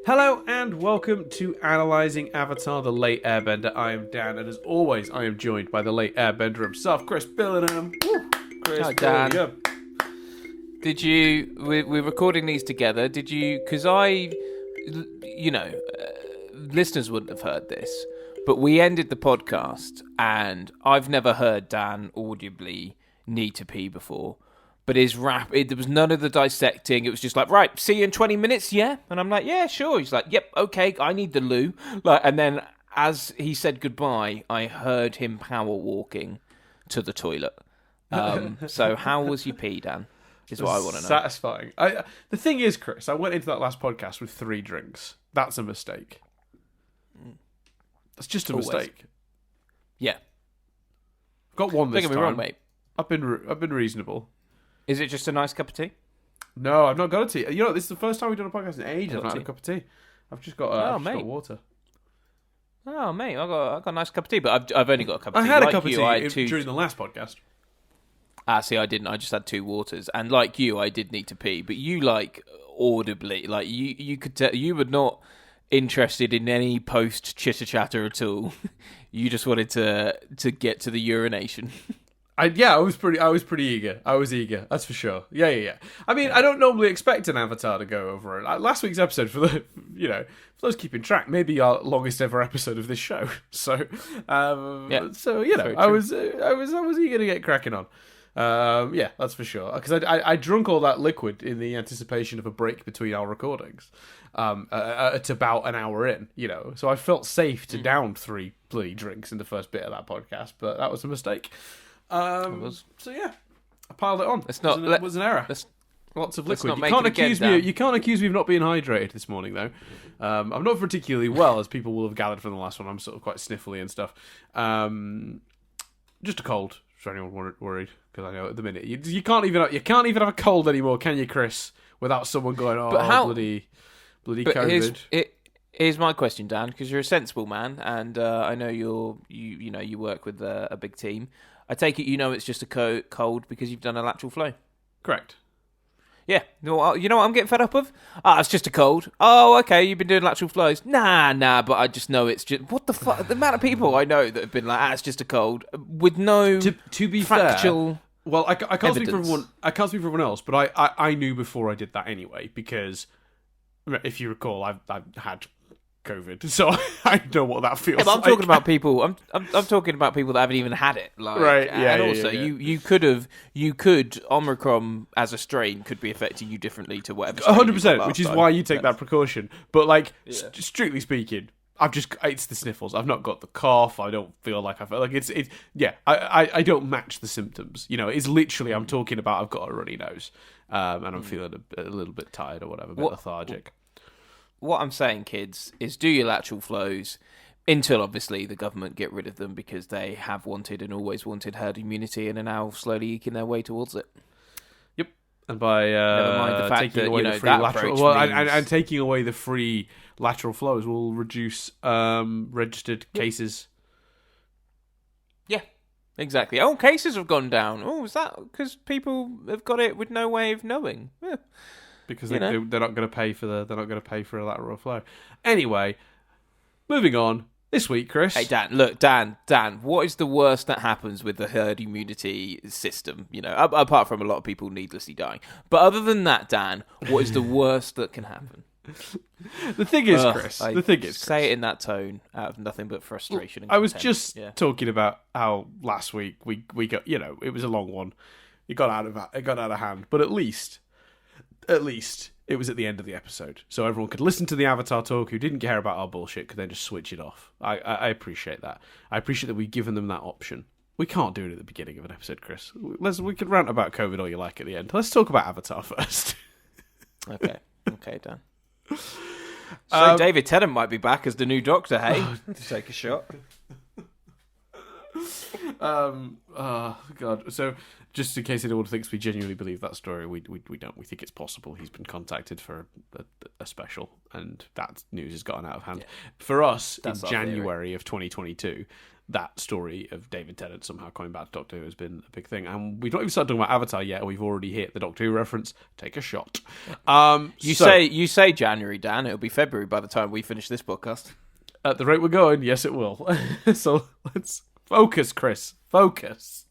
Hello and welcome to Analysing Avatar The Last Airbender. I am Dan, and as always, I am joined by the late Airbender himself, Chris Billingham. Chris Hi, Dan. Billingham. Did you? We're recording these together. Did you? Because listeners wouldn't have heard this, but we ended the podcast, and I've never heard Dan audibly need to pee before. But there was none of the dissecting. It was just like, right, see you in 20 minutes, yeah? And I'm like, yeah, sure. He's like, yep, okay, I need the loo. And then as he said goodbye, I heard him power walking to the toilet. So how was your pee, Dan? Is what I want to know. Satisfying. The thing is, Chris, I went into that last podcast with 3 drinks. That's a mistake. That's just a mistake. Yeah. I've got one this time. Don't get me wrong, mate. I've been reasonable. Is it just a nice cup of tea? No, I've not got a tea. You know, this is the first time we've done a podcast in ages. I've not had a cup of tea. I've just got water. Oh, mate, I got a nice cup of tea, but I've only got a cup of tea. I had a cup of tea during the last podcast. See, I didn't. I just had 2 waters, and like you, I did need to pee. But you, audibly, you could tell you were not interested in any post chitter chatter at all. You just wanted to get to the urination. I was pretty eager. I was eager, that's for sure. Yeah. I mean, I don't normally expect an Avatar to go over it. Last week's episode, for those keeping track, maybe our longest ever episode of this show. So, I was eager to get cracking on. That's for sure. Because I drunk all that liquid in the anticipation of a break between our recordings. At about an hour in, so I felt safe to down 3 bloody drinks in the first bit of that podcast, but that was a mistake. So yeah, I piled it on. It was an error. Lots of liquid. You can't accuse me of not being hydrated this morning, though. I'm not particularly well, as people will have gathered from the last one. I'm sort of quite sniffly and stuff. Just a cold. For anyone worried, because I know at the minute you can't even have a cold anymore, can you, Chris? Without someone going, bloody COVID. Here's my question, Dan, because you're a sensible man, and I know you work with a big team. I take it it's just a cold because you've done a lateral flow. Correct. Yeah. You know what I'm getting fed up of? It's just a cold. Oh, okay, you've been doing lateral flows. Nah, but I just know it's just... What the fuck? The amount of people I know that have been like, it's just a cold, with no to be factual... Fair, well, I can't evidence. speak for everyone. I can't speak for everyone else, but I knew before I did that anyway, because if you recall, I've had COVID, so I know what that feels but I'm like. talking about people. I'm talking about people that haven't even had it. Right. Yeah. And also, you could Omicron as a strain could be affecting you differently to whatever. 100%, which is why you take that precaution. But strictly speaking, it's the sniffles. I've not got the cough. I don't feel like I don't match the symptoms. It's literally I'm talking about I've got a runny nose, and I'm feeling a little bit tired or whatever, a bit lethargic. What I'm saying, kids, is do your lateral flows until, obviously, the government get rid of them because they have wanted and always wanted herd immunity and are now slowly eking their way towards it. Yep. And by taking away the free lateral... and taking away the free lateral flows will reduce registered cases. Yeah, exactly. Oh, cases have gone down. Oh, is that because people have got it with no way of knowing? Yeah. Because they're not going to pay for a lateral flow. Anyway, moving on. This week, Chris. Hey, Dan. What is the worst that happens with the herd immunity system? Apart from a lot of people needlessly dying. But other than that, Dan, what is the worst that can happen? The thing is, Chris. Say it in that tone out of nothing but frustration. And I was just talking about how last week we got. It was a long one. It got out of hand. But at least it was at the end of the episode, so everyone could listen to the Avatar talk who didn't care about our bullshit could then just switch it off. I appreciate that. I appreciate that we've given them that option. We can't do it at the beginning of an episode, Chris. We can rant about COVID all you like at the end. Let's talk about Avatar first. Okay, Dan. So David Tennant might be back as the new Doctor, hey? Take a shot. God. So, just in case anyone thinks we genuinely believe that story, we don't. We think it's possible he's been contacted for a special, and that news has gotten out of hand. Yeah. For us, in January of 2022, that story of David Tennant somehow coming back to Doctor Who has been a big thing. And we've not even started talking about Avatar yet, and we've already hit the Doctor Who reference. Take a shot. You say January, Dan. It'll be February by the time we finish this podcast. At the rate we're going, yes, it will. So let's focus, Chris. Focus.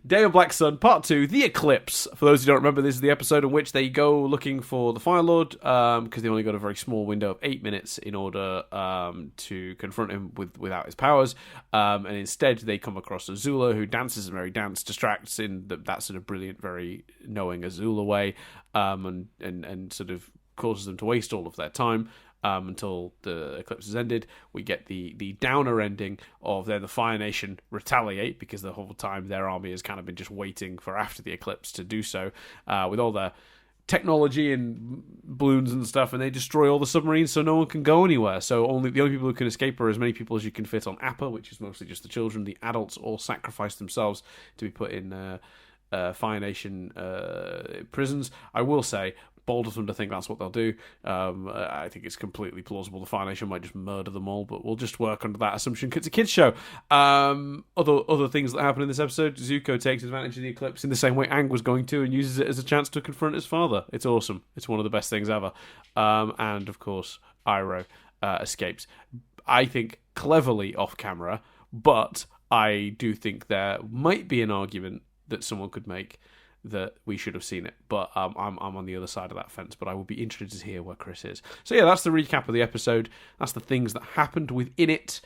Day of Black Sun, Part 2, The Eclipse. For those who don't remember, this is the episode in which they go looking for the Fire Lord, because they only got a very small window of 8 minutes in order to confront him without his powers. And instead, they come across Azula, who dances a merry dance, distracts in that sort of brilliant, very knowing Azula way, and sort of causes them to waste all of their time. Until the eclipse is ended. We get the downer ending of then the Fire Nation retaliate, because the whole time their army has kind of been just waiting for after the eclipse to do so, with all their technology and balloons and stuff, and they destroy all the submarines so no one can go anywhere. So the only people who can escape are as many people as you can fit on Appa, which is mostly just the children. The adults all sacrifice themselves to be put in Fire Nation prisons. I will say, bold of them to think that's what they'll do. I think it's completely plausible. The Fire Nation might just murder them all, but we'll just work under that assumption because it's a kids' show. Other things that happen in this episode: Zuko takes advantage of the eclipse in the same way Aang was going to, and uses it as a chance to confront his father. It's awesome. It's one of the best things ever. And of course, Iroh escapes. I think cleverly off camera, but I do think there might be an argument that someone could make that we should have seen it, but I'm on the other side of that fence. But I will be interested to hear where Chris is. So yeah, that's the recap of the episode. That's the things that happened within it.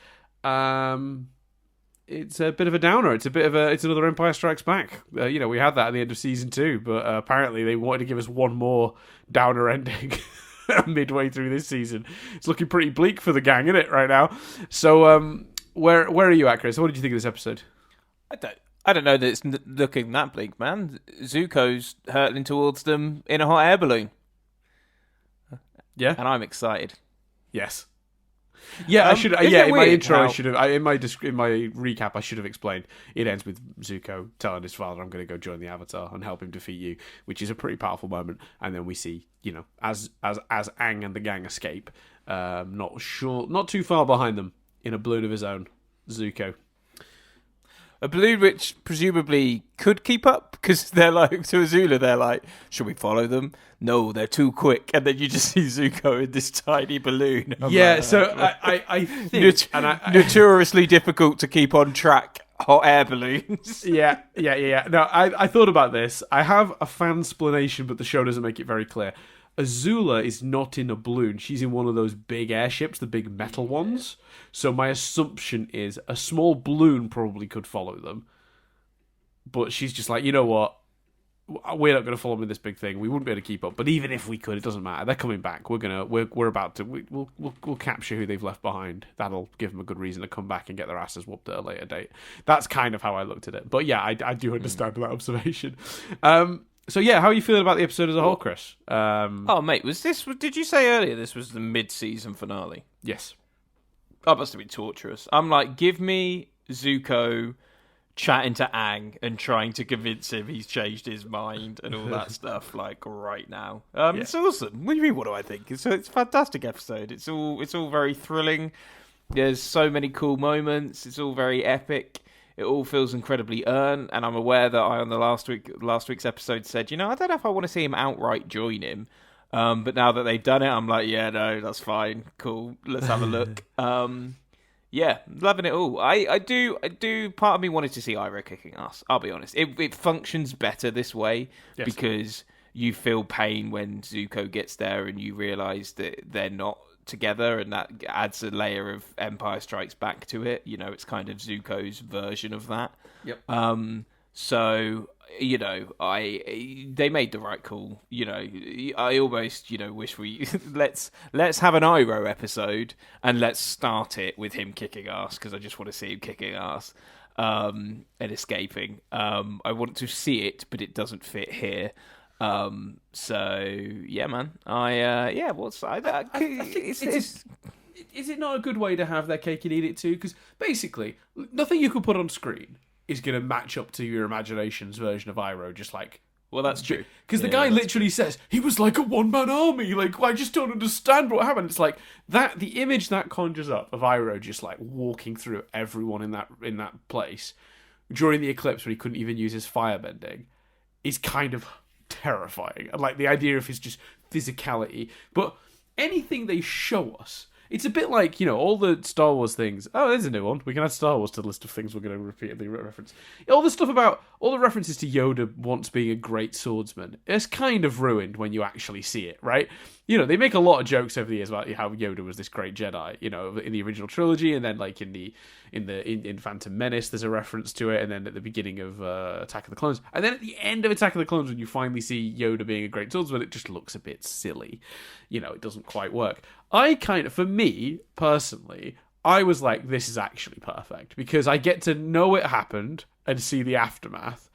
It's a bit of a downer. It's another Empire Strikes Back. We had that at the end of season 2, but apparently they wanted to give us one more downer ending midway through this season. It's looking pretty bleak for the gang, isn't it, right now? So where are you at, Chris? What did you think of this episode? I don't know that it's looking that bleak, man. Zuko's hurtling towards them in a hot air balloon. Yeah, and I'm excited. Yes. Yeah, I should. In my intro, I should have. In my recap, I should have explained. It ends with Zuko telling his father, "I'm going to go join the Avatar and help him defeat you," which is a pretty powerful moment. And then we see, as Aang and the gang escape, not too far behind them, in a balloon of his own, Zuko. A balloon which presumably could keep up, because they're like, to Azula, they're like, should we follow them? No, they're too quick. And then you just see Zuko in this tiny balloon. I think... notoriously difficult to keep on track hot air balloons. Yeah. No, I thought about this. I have a fansplanation, but the show doesn't make it very clear. Azula is not in a balloon. She's in one of those big airships, the big metal ones. So my assumption is a small balloon probably could follow them. But she's just like, you know what? We're not going to follow them in this big thing. We wouldn't be able to keep up. But even if we could, it doesn't matter. They're coming back. We'll capture who they've left behind. That'll give them a good reason to come back and get their asses whooped at a later date. That's kind of how I looked at it. But yeah, I do understand that observation. So yeah, how are you feeling about the episode as a whole, Chris? Mate, did you say earlier this was the mid-season finale? Yes. That must have been torturous. I'm like, give me Zuko chatting to Aang and trying to convince him he's changed his mind and all that stuff, like, right now. It's awesome. What do you mean, what do I think? It's a fantastic episode. It's all very thrilling. There's so many cool moments. It's all very epic. It all feels incredibly earned, and I'm aware that I, on the last week's episode, said, I don't know if I want to see him outright join him. But now that they've done it, I'm like, yeah, no, that's fine, cool. Let's have a look. Yeah, loving it all. I do. Part of me wanted to see Iroh kicking ass. I'll be honest. It functions better this way because you feel pain when Zuko gets there, and you realise that they're not together, and that adds a layer of Empire Strikes Back to it. It's kind of Zuko's version of that. Yep. So they made the right call. I almost wish we let's have an Iroh episode and let's start it with him kicking ass, because I just want to see him kicking ass and escaping. I want to see it, but it doesn't fit here. So yeah, man. Is it not a good way to have their cake and eat it too? Because basically, nothing you could put on screen is going to match up to your imagination's version of Iroh, just like Well, that's true. Because the guy literally says, he was like a one-man army. Like, I just don't understand what happened. It's like, the image that conjures up of Iroh just, like, walking through everyone in that place during the eclipse when he couldn't even use his firebending is kind of terrifying. And, like, the idea of his just physicality. But anything they show us, it's a bit like, all the Star Wars things. Oh, there's a new one. We can add Star Wars to the list of things we're going to repeatedly reference. All the references to Yoda once being a great swordsman, it's kind of ruined when you actually see it, right? They make a lot of jokes over the years about how Yoda was this great Jedi, in the original trilogy, and then like in Phantom Menace, there's a reference to it, and then at the beginning of Attack of the Clones, and then at the end of Attack of the Clones, when you finally see Yoda being a great swordsman, it just looks a bit silly. It doesn't quite work. For me personally, I was like, this is actually perfect because I get to know it happened and see the aftermath.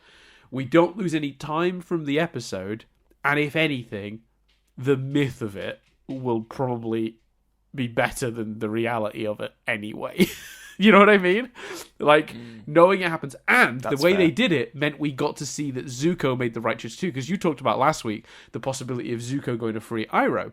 We don't lose any time from the episode, and if anything, the myth of it will probably be better than the reality of it anyway. You know what I mean? Like, knowing it happens. And the way they did it meant we got to see that Zuko made the right choice too, because you talked about last week the possibility of Zuko going to free Iroh.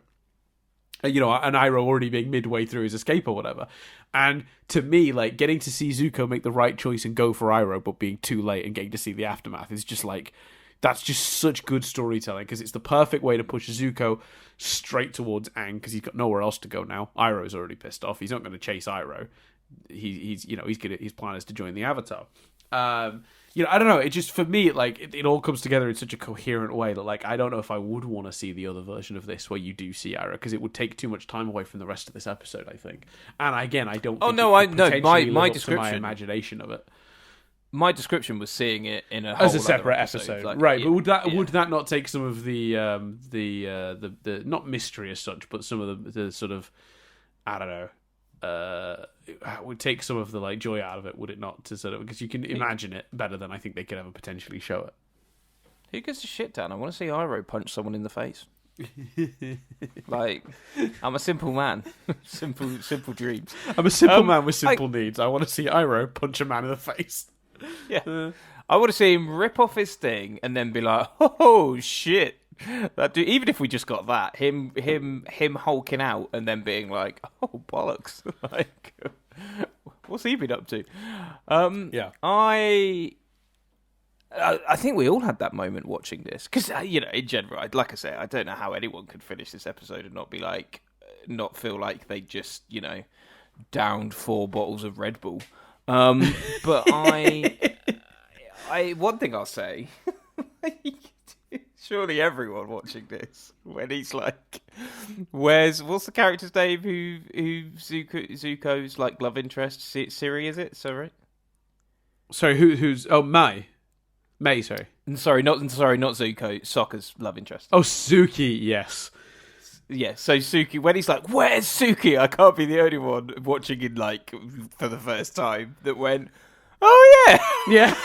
And Iroh already being midway through his escape or whatever. And to me, like, getting to see Zuko make the right choice and go for Iroh, but being too late and getting to see the aftermath is just like, that's just such good storytelling, because it's the perfect way to push Zuko straight towards Aang, because he's got nowhere else to go now. Iroh's already pissed off. He's not going to chase Iroh. His plan is to join the Avatar. I don't know. It just, for me, it all comes together in such a coherent way that, like, I don't know if I would want to see the other version of this where you do see Iroh, because it would take too much time away from the rest of this episode, I think. And again, I don't. Oh think no, it could my description, my imagination of it. My description was seeing it in a whole as a separate other episode, like, right? But would that not take some of the not mystery as such, but some of the sort of, I don't know, would take some of the like joy out of it, would it not? To sort of, because you can imagine it better than I think they could ever potentially show it. Who gives a shit, Dan? I want to see Iroh punch someone in the face. Like, I'm a simple man. simple dreams. I'm a simple man with simple needs. I want to see Iroh punch a man in the face. Yeah. I want to see him rip off his thing and then be like, oh shit. That dude, even if we just got that, him hulking out and then being like, oh bollocks. Like, what's he been up to? Yeah. I think we all had that moment watching this, because in general, like I say, I don't know how anyone could finish this episode and not feel like they just downed 4 bottles of Red Bull. But I one thing I'll say, surely everyone watching this, when he's like, what's the character's name who Zuko's like love interest? Siri, is it? Sorry, who's May, sorry. Sorry, not Zuko. Sokka's love interest. Oh, Suki, yes. Yeah, so Suki, when he's like, "Where's Suki?" I can't be the only one watching it like for the first time that went, "Oh yeah, yeah."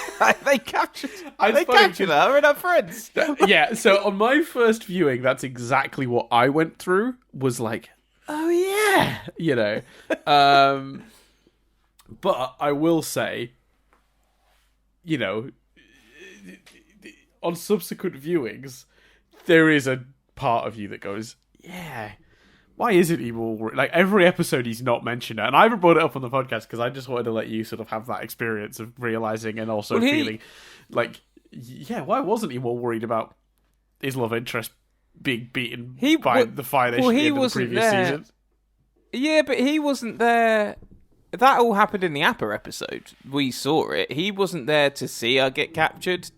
They captured her and her friends. Yeah. So on my first viewing, that's exactly what I went through. Was like, "Oh yeah," But I will say, on subsequent viewings, there is a part of you that goes, yeah, why isn't he more... Like, every episode he's not mentioned it. And I haven't brought it up on the podcast because I just wanted to let you sort of have that experience of realising and also feeling like, yeah, why wasn't he more worried about his love interest being beaten by the fire they in the previous season? Yeah, but he wasn't there... That all happened in the Appa episode. We saw it. He wasn't there to see her get captured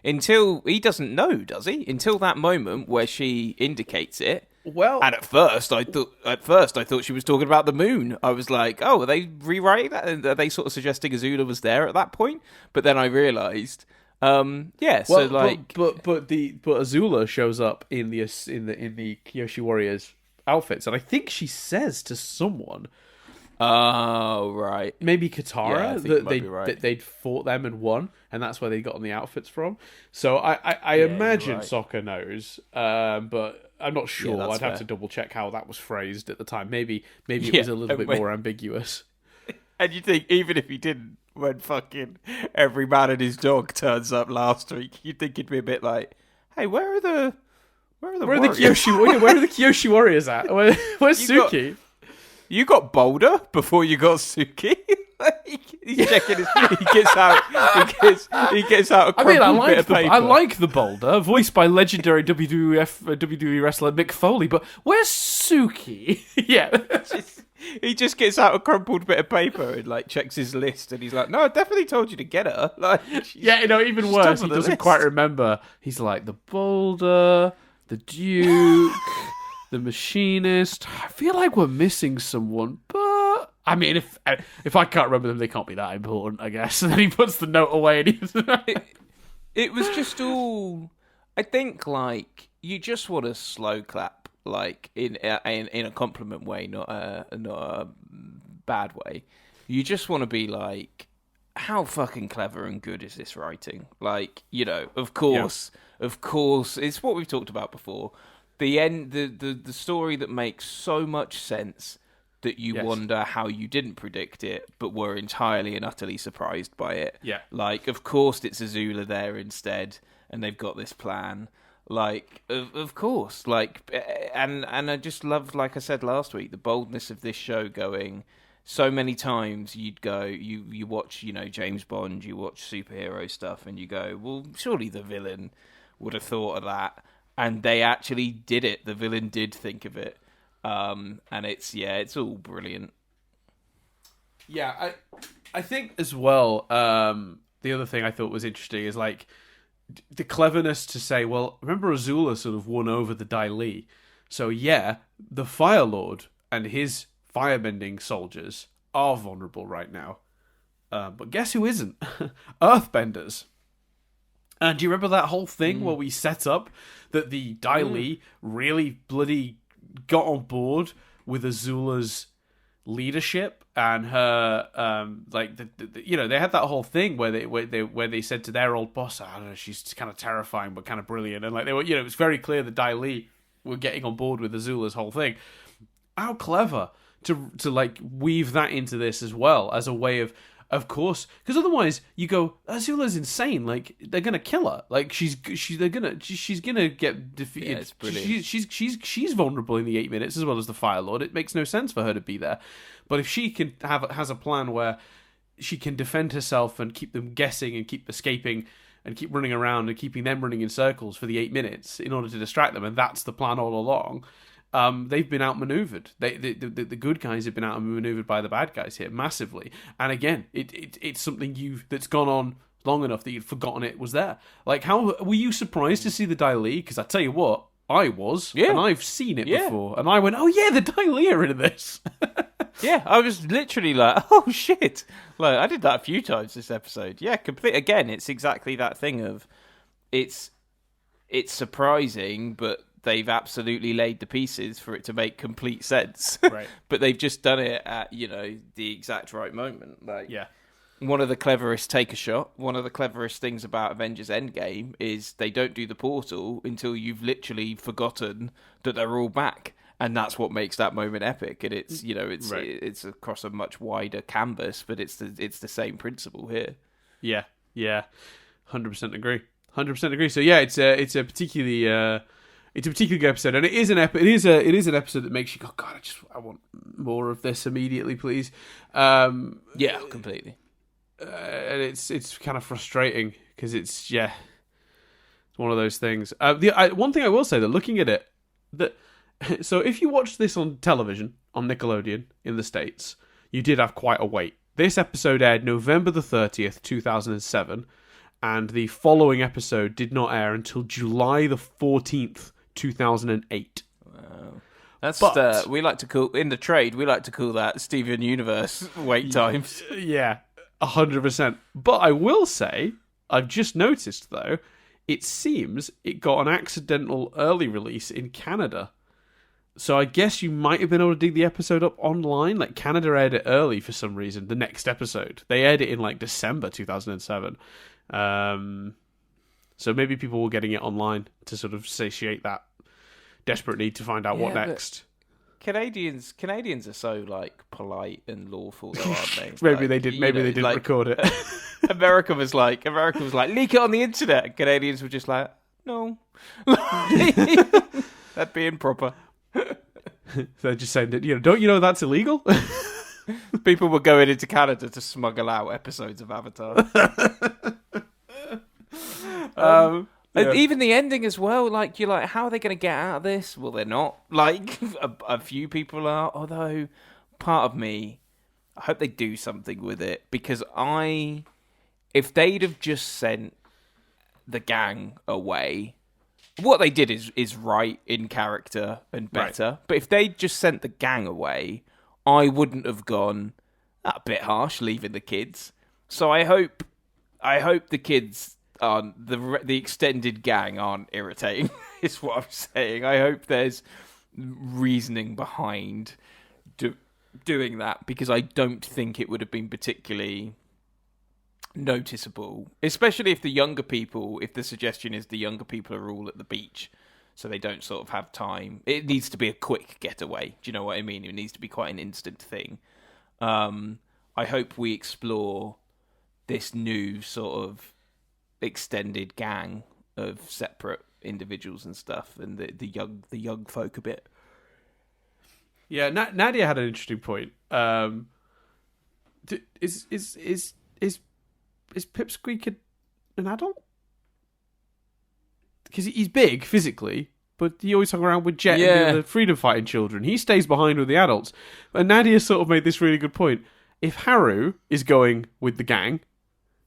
until he doesn't know, does he? Until that moment where she indicates it. Well, and at first I thought she was talking about the moon. I was like, oh, are they rewriting that? Are they sort of suggesting Azula was there at that point? But then I realised, but Azula shows up in the Kyoshi Warriors outfits, and I think she says to someone. Oh, right. Maybe Katara, that they'd fought them and won, and that's where they got the outfits from. So I imagine Sokka knows, but I'm not sure. I'd have to double check how that was phrased at the time. Maybe it was a little bit more ambiguous. And you think, even if he didn't, when fucking every man and his dog turns up last week, you'd think he'd be a bit like, hey, where are the Kyoshi warriors at? Where's Suki? You got Boulder before you got Suki. He's checking his. He gets out. He gets out a crumpled bit of paper. I like the Boulder, voiced by legendary WWE wrestler Mick Foley. But where's Suki? Yeah. He just gets out a crumpled bit of paper and like checks his list, and he's like, "No, I definitely told you to get her." Like, yeah, even worse, he doesn't quite remember. He's like the Boulder, the Duke, the Machinist. I feel like we're missing someone, but I mean, if I can't remember them, they can't be that important, I guess. And then he puts the note away, and it was just all. I think like you just want to slow clap, like in a compliment way, not a bad way. You just want to be like, how fucking clever and good is this writing? Like, of course, it's what we've talked about before. The story that makes so much sense that you wonder how you didn't predict it, but were entirely and utterly surprised by it. Yeah. Like, of course it's Azula there instead, and they've got this plan. Like, of course. Like, and I just love, like I said last week, the boldness of this show going... So many times you'd go, you watch, James Bond, you watch superhero stuff, and you go, well, surely the villain would have thought of that. And they actually did it. The villain did think of it. And it's all brilliant. Yeah, I think as well, the other thing I thought was interesting is like the cleverness to say, well, remember Azula sort of won over the Dai Li. So yeah, the Fire Lord and his firebending soldiers are vulnerable right now. But guess who isn't? Earthbenders. And do you remember that whole thing where we set up that the Dai Li really bloody got on board with Azula's leadership and her they had that whole thing where they said to their old boss, I don't know, she's kind of terrifying but kind of brilliant, and like they were, it was very clear the Dai Li were getting on board with Azula's whole thing. How clever to like weave that into this as well as a way of course, because otherwise you go, Azula's insane. Like they're gonna kill her. Like she's gonna get defeated. Yeah, it's brilliant. She's vulnerable in the 8 minutes as well as the Fire Lord. It makes no sense for her to be there. But if she has a plan where she can defend herself and keep them guessing and keep escaping and keep running around and keeping them running in circles for the 8 minutes in order to distract them, and that's the plan all along. They've been outmaneuvered. The good guys have been outmaneuvered by the bad guys here massively. And again, it's something that's gone on long enough that you'd forgotten it was there. Like, how were you surprised to see the Dai Li? Because I tell you what, I was, and I've seen it before, and I went, oh yeah, the Dai Li are in this. Yeah, I was literally like, oh shit! Like I did that a few times this episode. Yeah, complete. Again, it's exactly that thing of it's surprising, but they've absolutely laid the pieces for it to make complete sense. Right. But they've just done it at, the exact right moment. Like, one of the cleverest take a shot, one of the cleverest things about Avengers Endgame is they don't do the portal until you've literally forgotten that they're all back. And that's what makes that moment epic. And it's, it's across a much wider canvas, but it's the same principle here. Yeah. 100% agree. 100% agree. So yeah, it's a particularly good episode, and it is an episode that makes you go, God, I want more of this immediately, please. Yeah, completely. And it's kind of frustrating because it's one of those things. One thing I will say, that looking at it, so if you watched this on television on Nickelodeon in the States, you did have quite a wait. This episode aired November the 30th, 2007, and the following episode did not air until July the 14th. 2008. Wow. That's we like to call in the trade. We like to call that Steven Universe wait times. Yeah, 100%. But I will say, I've just noticed though, it seems it got an accidental early release in Canada. So I guess you might have been able to dig the episode up online. Like Canada aired it early for some reason. The next episode, they aired it in like December 2007. So maybe people were getting it online to sort of satiate that desperate need to find out what next. Canadians are so like polite and lawful, though, aren't they? Maybe they did. Maybe they didn't record it. America was like, leak it on the internet. And Canadians were just like, no. That'd be improper. They're just saying that, don't you know that's illegal? People were going into Canada to smuggle out episodes of Avatar. Even the ending as well. Like, you're like, how are they going to get out of this? Well, they're not. Like, a few people are. Although, part of me, I hope they do something with it. Because if they'd have just sent the gang away, what they did is right in character and better. Right. But if they'd just sent the gang away, I wouldn't have gone a bit harsh leaving the kids. So I hope the kids aren't the extended gang aren't irritating. Is what I'm saying. I hope there's reasoning behind doing that, because I don't think it would have been particularly noticeable, especially if the suggestion is the younger people are all at the beach, so they don't sort of have time. It needs to be a quick getaway. Do you know what I mean? It needs to be quite an instant thing. I hope we explore this new sort of extended gang of separate individuals and stuff, and the young folk a bit. Yeah, Nadia had an interesting point. Is Pipsqueak an adult? Because he's big physically, but he always hung around with Jet and the freedom fighting children. He stays behind with the adults. And Nadia sort of made this really good point. If Haru is going with the gang,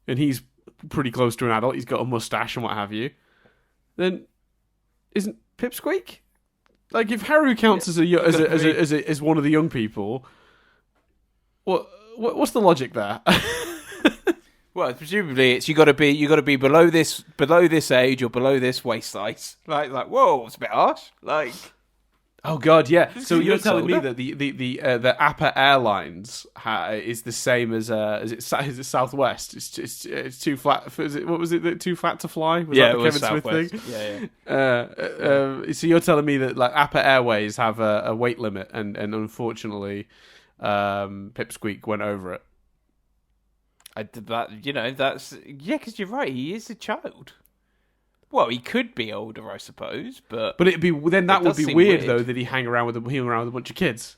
and he's pretty close to an adult, he's got a mustache and what have you, then isn't Pipsqueak? Like, if Haru counts as one of the young people, what's the logic there? Well, presumably it's you got to be below this age or below this waist size. Like whoa, it's a bit harsh. Like, oh god, yeah. So you're telling me that the APA Airlines is the same as is it Southwest? It's too flat. What was it? Too flat to fly? Was that the Kevin Southwest. Smith thing? Yeah. So you're telling me that like APA Airways have a weight limit, and unfortunately, Pipsqueak went over it. Because you're right. He is a child. Well, he could be older, I suppose, but it'd be then that would be weird though, that he hang around with a bunch of kids.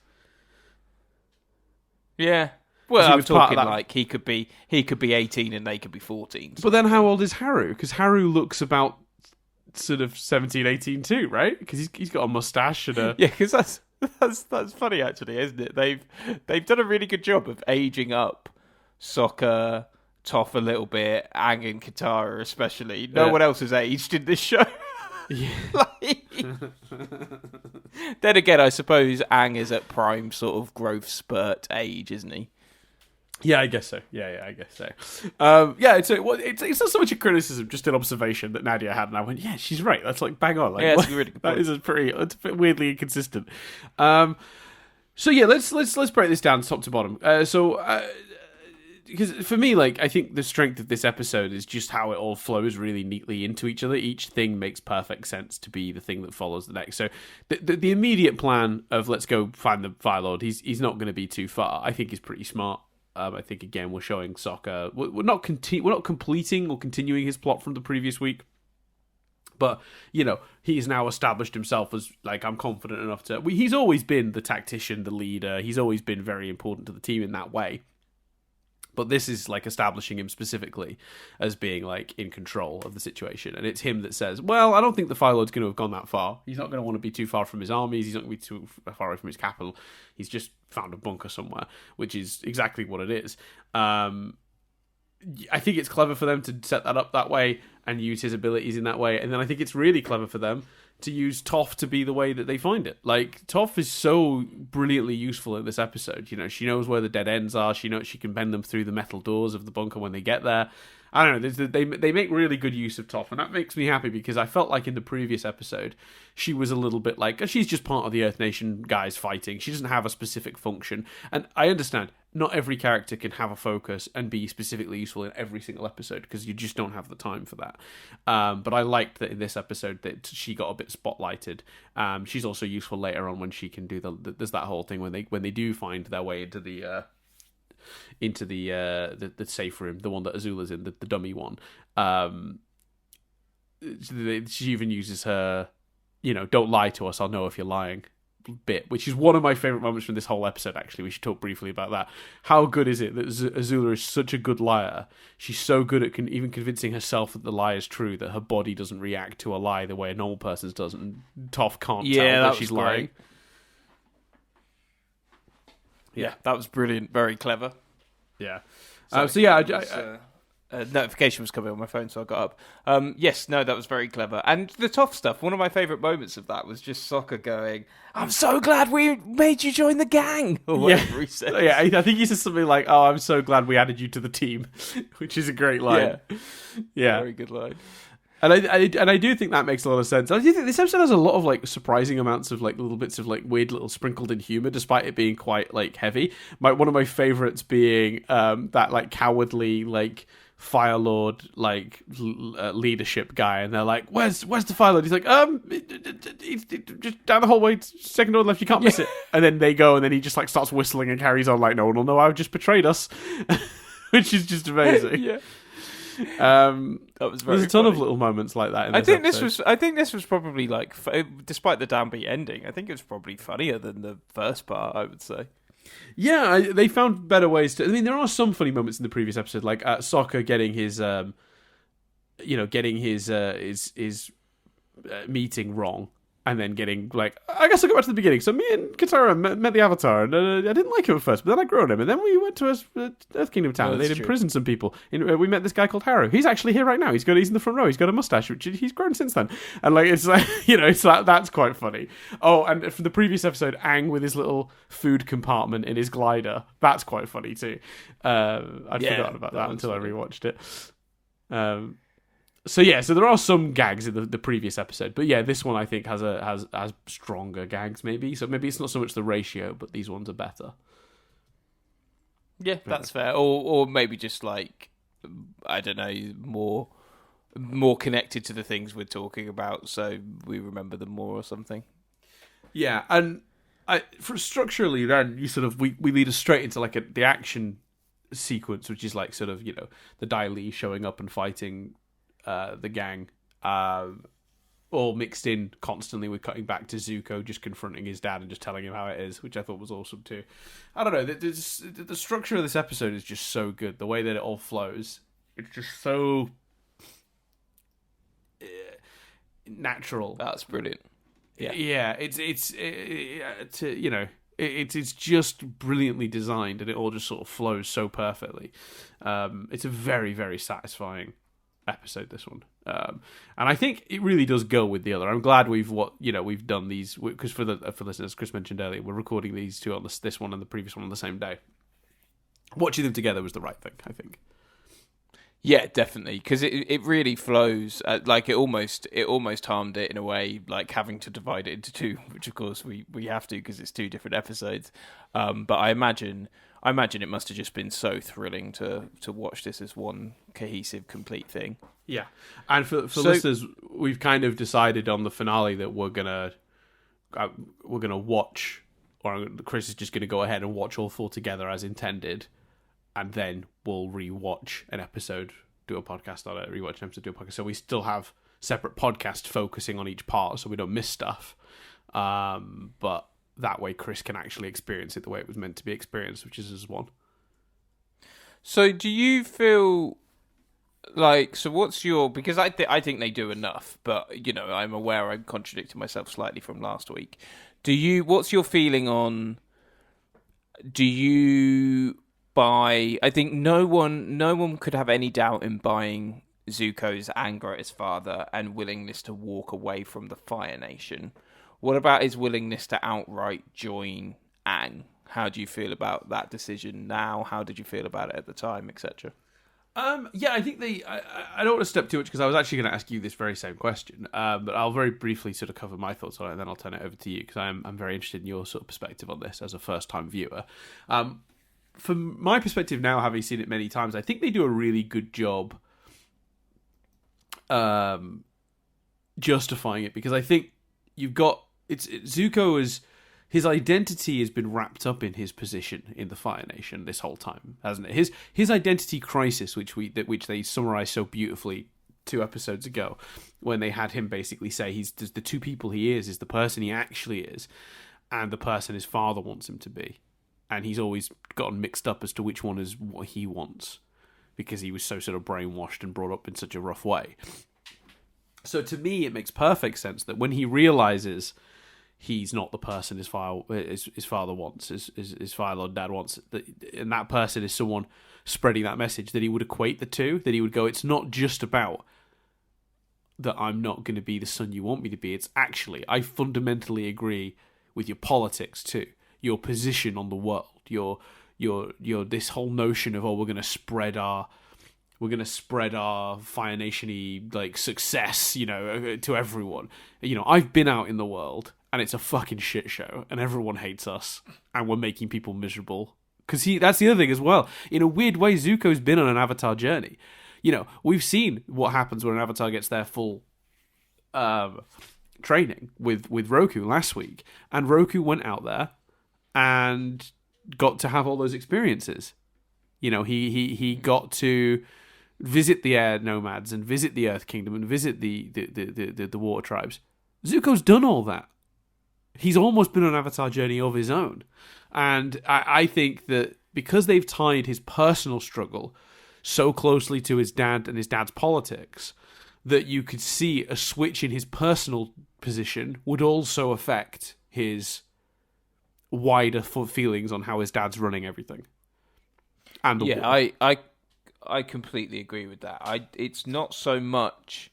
Yeah. Well, I'm talking like he could be 18 and they could be 14. But then how old is Haru? Because Haru looks about sort of 17, 18 too, right? Because he's got a mustache and a because that's funny actually, isn't it? They've done a really good job of aging up Sokka, Toph a little bit, Aang and Katara especially. No one else has aged in this show. Yeah. Then again, I suppose Aang is at prime sort of growth spurt age, isn't he? Yeah, I guess so. Yeah, I guess so. It's not so much a criticism, just an observation that Nadia had, and I went, yeah, she's right. That's like bang on. Like, yeah, that's a really good point. It's a bit weirdly inconsistent. So yeah, let's break this down top to bottom. Because for me, like, I think the strength of this episode is just how it all flows really neatly into each other. Each thing makes perfect sense to be the thing that follows the next. So the immediate plan of let's go find the Fire Lord, he's not going to be too far. I think is pretty smart. I think again we're showing Sokka. We're not completing or continuing his plot from the previous week. But, he's now established himself as, like, I'm confident enough to... He's always been the tactician, the leader. He's always been very important to the team in that way. But this is, like, establishing him specifically as being, like, in control of the situation. And it's him that says, well, I don't think the Fire Lord's going to have gone that far. He's not going to want to be too far from his armies. He's not going to be too far away from his capital. He's just found a bunker somewhere, which is exactly what it is. I think it's clever for them to set that up that way and use his abilities in that way. And then I think it's really clever for them to use Toph to be the way that they find it. Like, Toph is so brilliantly useful in this episode. She knows where the dead ends are. She knows she can bend them through the metal doors of the bunker when they get there. I don't know. They make really good use of Toph, and that makes me happy because I felt like in the previous episode, she was a little bit like, she's just part of the Earth Nation guys fighting. She doesn't have a specific function. And I understand, not every character can have a focus and be specifically useful in every single episode because you just don't have the time for that. But I liked that in this episode that she got a bit spotlighted. She's also useful later on when she can do there's that whole thing when they do find their way into the safe room, the one that Azula's in, the dummy one. she even uses her, don't lie to us, I'll know if you're lying bit, which is one of my favourite moments from this whole episode, actually. We should talk briefly about that. How good is it that Azula is such a good liar? She's so good at even convincing herself that the lie is true, that her body doesn't react to a lie the way a normal person does, and Toph can't tell that she's lying. Yeah, that was brilliant. Very clever. Yeah. A notification was coming on my phone, so I got up. That was very clever. And the Toph stuff, one of my favourite moments of that was just Sokka going, "I'm so glad we made you join the gang," or whatever he said. Yeah, I think he says something like, "Oh, I'm so glad we added you to the team," which is a great line. Yeah. Very good line. And I do think that makes a lot of sense. I do think this episode has a lot of like surprising amounts of like little bits of like weird little sprinkled in humor, despite it being quite like heavy. One of my favorites being that like cowardly like Fire Lord like leadership guy, and they're like, "Where's the Fire Lord?" He's like, he's just down the hallway, second door left. You can't miss it." And then they go, and then he just like starts whistling and carries on like, "No one will know I've just betrayed us," which is just amazing. Yeah. That was very. There's a ton funny. of little moments like that. I think this was probably like, despite the downbeat ending, I think it was probably funnier than the first part, I would say. Yeah, they found better ways to. I mean, there are some funny moments in the previous episode, like Sokka getting his, meeting wrong, and then getting like, I guess I'll go back to the beginning. So me and Katara met the Avatar, and I didn't like him at first, but then I grew on him, and then we went to Earth Kingdom town, and they'd imprisoned some people. We met this guy called Harrow. He's actually here right now. He's in the front row. He's got a mustache, which he's grown since then. And like, it's like, it's like, that's quite funny. Oh, and from the previous episode, Aang with his little food compartment in his glider. That's quite funny too. I'd forgotten about that until funny. I rewatched it. So there are some gags in the previous episode, but yeah, this one I think has stronger gags maybe. So maybe it's not so much the ratio, but these ones are better. Yeah, that's fair. Or maybe just like, I don't know, more connected to the things we're talking about, so we remember them more or something. Yeah, and structurally, then you sort of we lead us straight into like the action sequence, which is like sort of the Dai Li showing up and fighting the gang, all mixed in constantly with cutting back to Zuko just confronting his dad and just telling him how it is, which I thought was awesome too. I don't know, the structure of this episode is just so good. The way that it all flows, it's just so natural. That's brilliant. Yeah, it's just brilliantly designed, and it all just sort of flows so perfectly. It's a very, very satisfying episode, this one, and I think it really does go with the other. I'm glad we've done these, because for listeners, Chris mentioned earlier, we're recording these two on this one and the previous one on the same day. Watching them together was the right thing, I think. Yeah, definitely, because it really flows. Like it almost harmed it in a way, like having to divide it into two, which of course we have to because it's two different episodes. But I imagine it must have just been so thrilling to watch this as one cohesive, complete thing. Yeah, and for listeners, we've kind of decided on the finale that we're gonna watch, or Chris is just gonna go ahead and watch all four together as intended, and then we'll rewatch an episode, do a podcast on it, rewatch an episode, do a podcast. So we still have separate podcasts focusing on each part, so we don't miss stuff. But that way Chris can actually experience it the way it was meant to be experienced, which is as one. So do you feel like, what's your, because I think they do enough, but I'm aware I'm contradicting myself slightly from last week. What's your feeling on, do you buy, I think no one could have any doubt in buying Zuko's anger at his father and willingness to walk away from the Fire Nation. What about his willingness to outright join Aang? How do you feel about that decision now? How did you feel about it at the time, etc.? Yeah, I think I don't want to step too much because I was actually going to ask you this very same question, but I'll very briefly sort of cover my thoughts on it, and then I'll turn it over to you because I'm very interested in your sort of perspective on this as a first-time viewer. From my perspective now, having seen it many times, I think they do a really good job justifying it, because I think you've got Zuko as his identity has been wrapped up in his position in the Fire Nation this whole time, hasn't it? His identity crisis, which they summarize so beautifully 2 episodes ago, when they had him basically say he's the two people he is the person he actually is, and the person his father wants him to be, and he's always gotten mixed up as to which one is what he wants, because he was so sort of brainwashed and brought up in such a rough way. So to me, it makes perfect sense that when he realizes he's not the person his father wants, his father or dad wants, and that person is someone spreading that message, that he would equate the two, that he would go, it's not just about that I'm not going to be the son you want me to be, it's actually, I fundamentally agree with your politics too, your position on the world, your this whole notion of, we're going to spread our Fire Nation-y like success, to everyone. I've been out in the world and it's a fucking shit show and everyone hates us and we're making people miserable. Because that's the other thing as well. In a weird way, Zuko's been on an Avatar journey. We've seen what happens when an Avatar gets their full training with Roku last week. And Roku went out there and got to have all those experiences. He got to visit the air nomads and visit the Earth Kingdom and visit the water tribes. Zuko's done all that. He's almost been on an Avatar journey of his own. And I think that because they've tied his personal struggle so closely to his dad and his dad's politics, that you could see a switch in his personal position would also affect his wider feelings on how his dad's running everything. And I completely agree with that. It's not so much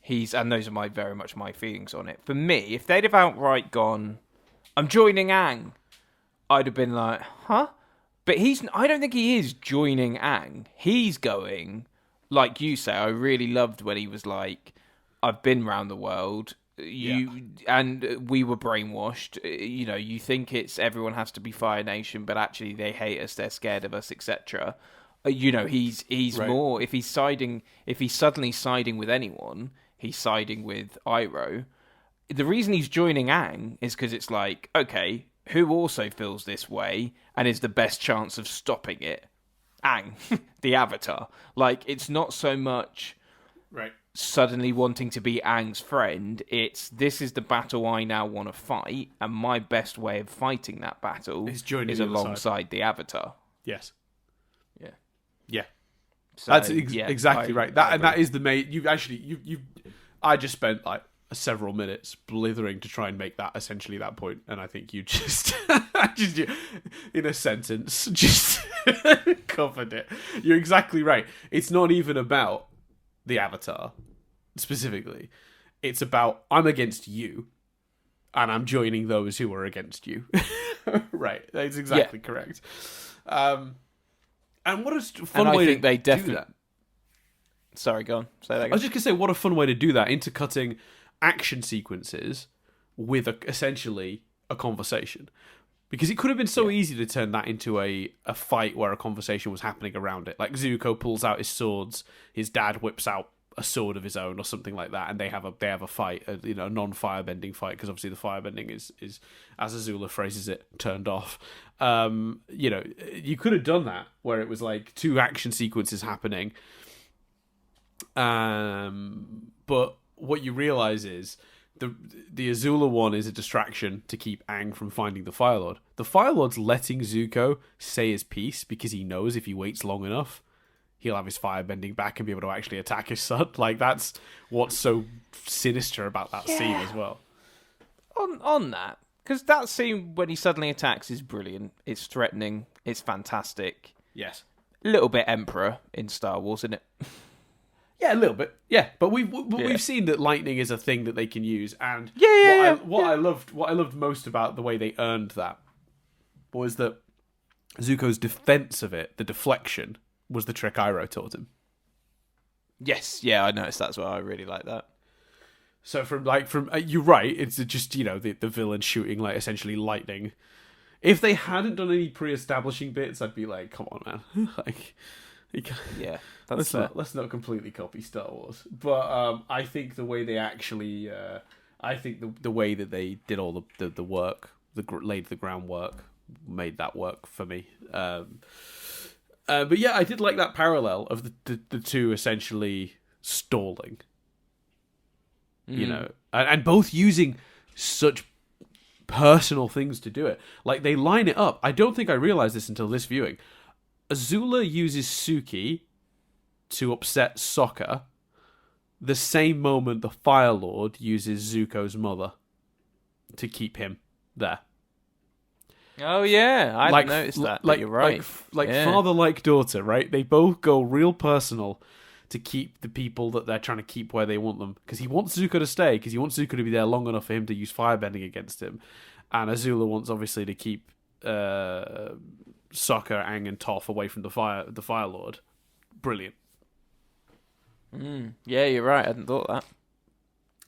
and those are very much my feelings on it. For me, if they'd have outright gone, I'm joining Aang, I'd have been like, huh? But I don't think he is joining Aang. He's going, like you say, I really loved when he was like, I've been round the world, and we were brainwashed. You think it's everyone has to be Fire Nation, but actually they hate us, they're scared of us, etc. He's right. More, if he's suddenly siding with anyone, he's siding with Iroh. The reason he's joining Aang is because it's like, okay, who also feels this way and is the best chance of stopping it? Aang, the Avatar. Like, it's not so much right suddenly wanting to be Aang's friend. This is the battle I now want to fight, and my best way of fighting that battle is alongside the Avatar. Yes. Yeah. So, that's exactly right. That is the main. I just spent like several minutes blithering to try and make that essentially that point, and I think you just in a sentence just covered it. You're exactly right. It's not even about the Avatar specifically. It's about, I'm against you and I'm joining those who are against you. Right. That's exactly correct. And what a fun way to do that. Sorry, go on. Say that again. I was just going to say, what a fun way to do that, intercutting action sequences with essentially a conversation. Because it could have been so easy to turn that into a fight where a conversation was happening around it. Like Zuko pulls out his swords, his dad whips out a sword of his own or something like that, and they have a fight, a non-firebending fight, because obviously the firebending is, as Azula phrases it, turned off. You could have done that where it was like 2 action sequences happening. But what you realize is the Azula one is a distraction to keep Aang from finding the Fire Lord. The Fire Lord's letting Zuko say his piece because he knows if he waits long enough, he'll have his firebending back and be able to actually attack his son. Like, that's what's so sinister about that scene as well. On that, because that scene when he suddenly attacks is brilliant. It's threatening. It's fantastic. Yes. A little bit Emperor in Star Wars, isn't it? Yeah, a little bit. Yeah, but we've seen that lightning is a thing that they can use, and what I loved most about the way they earned that was that Zuko's defense of it, the deflection, was the trick Iroh taught him. Yes, yeah, I noticed that's why I really like that. So from you're right, it's just the villain shooting like essentially lightning. If they hadn't done any pre-establishing bits, I'd be like, come on, man, like. Yeah, let's not completely copy Star Wars, but I think the way they actually, the way that they did all the work, laid the groundwork, made that work for me. But yeah, I did like that parallel of the two essentially stalling. You know, and both using such personal things to do it. Like, they line it up. I don't think I realized this until this viewing. Azula uses Suki to upset Sokka the same moment the Fire Lord uses Zuko's mother to keep him there. Oh, yeah. I hadn't noticed that, but you're right. Father like daughter, right? They both go real personal to keep the people that they're trying to keep where they want them. Because he wants Zuko to stay, because he wants Zuko to be there long enough for him to use firebending against him. And Azula wants, obviously, to keep Sokka, Aang, and Toph away from the Fire Lord. Brilliant. Yeah, you're right. I hadn't thought of that.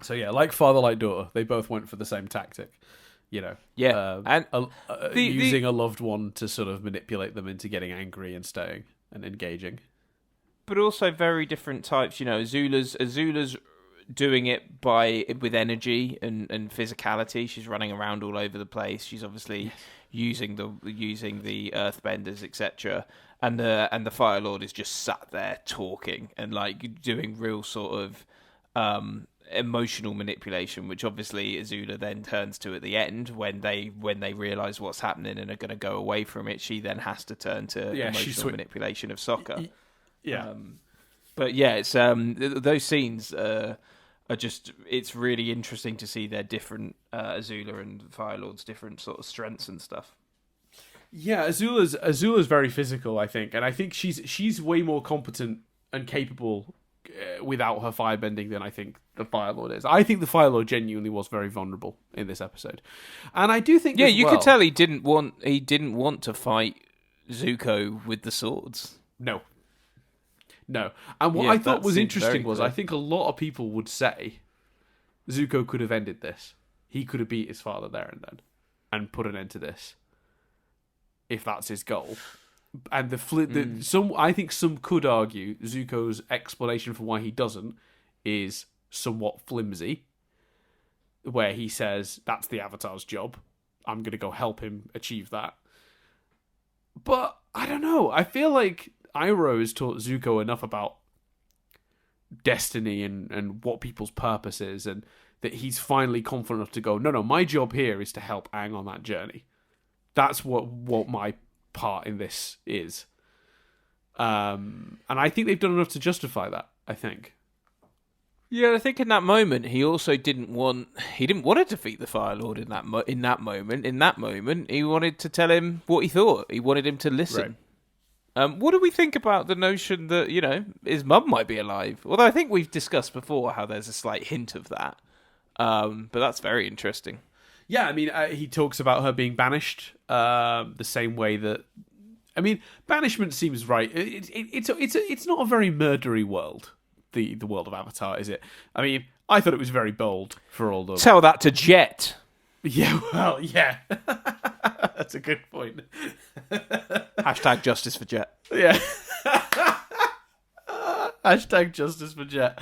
So, yeah, like father, like daughter. They both went for the same tactic. You know, and using a loved one to sort of manipulate them into getting angry and staying and engaging. But also very different types. You know, Azula's doing it with energy and physicality. She's running around all over the place. She's obviously using the earthbenders, etc. And the Fire Lord is just sat there talking and like doing real sort of emotional manipulation, which obviously Azula then turns to at the end when they realise what's happening and are going to go away from it. She then has to turn to emotional manipulation of Sokka. Yeah, but yeah, it's those scenes are just, it's really interesting to see their different Azula and Fire Lord's different sort of strengths and stuff. Yeah, Azula's very physical, I think, and I think she's way more competent and capable without her firebending than I think the Fire Lord is. I think the Fire Lord genuinely was very vulnerable in this episode, and I do think could tell he didn't want to fight Zuko with the swords. No. And what I thought was interesting was I think a lot of people would say Zuko could have ended this. He could have beat his father there and then and put an end to this if that's his goal. And I think some could argue Zuko's explanation for why he doesn't is somewhat flimsy, where he says that's the Avatar's job. I'm going to go help him achieve that. But I don't know. I feel like Iroh has taught Zuko enough about destiny and what people's purpose is, and that he's finally confident enough to go, no, my job here is to help Aang on that journey. That's what my part in this is. And I think they've done enough to justify that, I think. Yeah, I think in that moment he also didn't want to defeat the Fire Lord in that moment. In that moment, he wanted to tell him what he thought. He wanted him to listen. Right. What do we think about the notion that, you know, his mum might be alive? Although I think we've discussed before how there's a slight hint of that. But that's very interesting. Yeah, I mean, he talks about her being banished the same way that... I mean, banishment seems right. It's not a very murdery world, the world of Avatar, is it? I mean, I thought it was very bold for all the... Tell that to Jet. Yeah, well, yeah. That's a good point. Hashtag justice for Jet. Yeah. Hashtag justice for Jet.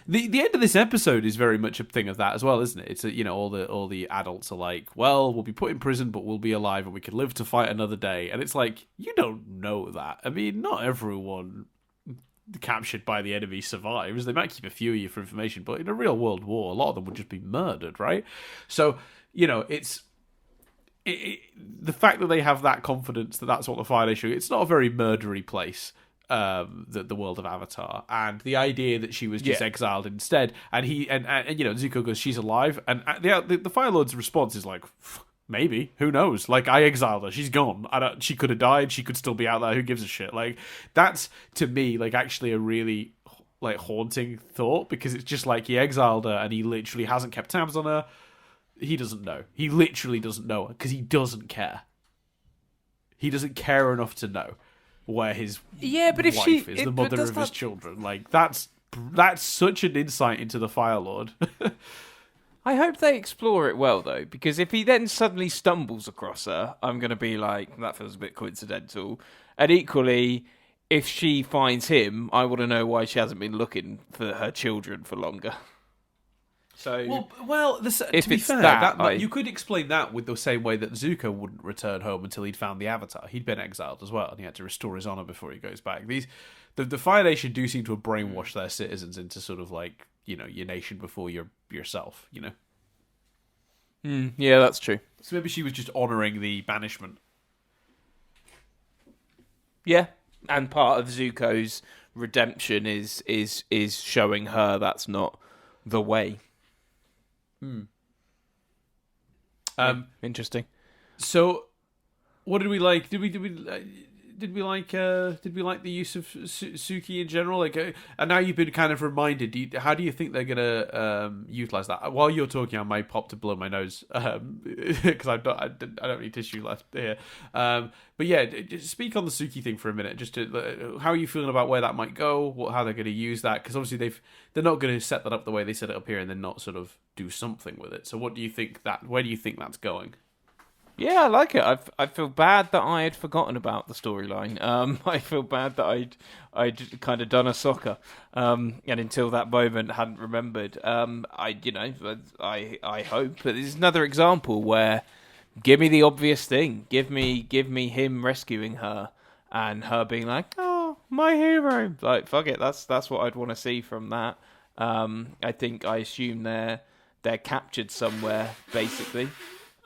The end of this episode is very much a thing of that as well, isn't it? It's all the adults are like, well, we'll be put in prison, but we'll be alive and we can live to fight another day. And it's like, you don't know that. I mean, not everyone captured by the enemy survives. They might keep a few of you for information, but in a real world war, a lot of them would just be murdered, right? So, it's the fact that they have that confidence that that's what the Fire issue. It's not a very murdery place. The world of Avatar, and the idea that she was just exiled instead, and Zuko goes, she's alive, and the Fire Lord's response is like, maybe, who knows? Like, I exiled her, she's gone. She could have died, she could still be out there. Who gives a shit? Like, that's to me like actually a really like haunting thought, because it's just like he exiled her and he literally hasn't kept tabs on her. He doesn't know. He literally doesn't know because he doesn't care. He doesn't care enough to know where his wife is the mother of his children. Like, that's such an insight into the Fire Lord. I hope they explore it well, though, because if he then suddenly stumbles across her, I'm going to be like, that feels a bit coincidental. And equally, if she finds him, I want to know why she hasn't been looking for her children for longer. So, to if be it's fair, that, you could explain that with the same way that Zuko wouldn't return home until he'd found the Avatar. He'd been exiled as well, and he had to restore his honor before he goes back. The Fire Nation do seem to have brainwashed their citizens into sort of like, you know, your nation before yourself, you know? Yeah, that's true. So maybe she was just honouring the banishment. Yeah, and part of Zuko's redemption is showing her that's not the way. Interesting. So, what did we like? Did we like the use of Suki in general? Like, and now you've been kind of reminded. How do you think they're gonna utilize that? While you're talking, I might pop to blow my nose because I don't have any tissue left here. But yeah, just speak on the Suki thing for a minute. Just to, how are you feeling about where that might go? How they're going to use that? Because obviously they're not going to set that up the way they set it up here and then not sort of do something with it. So what do you think where do you think that's going? Yeah, I like it. I feel bad that I had forgotten about the storyline. I feel bad that I'd kind of done a soccer, and until that moment hadn't remembered. I hope. But this is another example where give me the obvious thing. Give me him rescuing her and her being like, "Oh, my hero!" Like, fuck it. That's what I'd want to see from that. I assume they're captured somewhere, basically.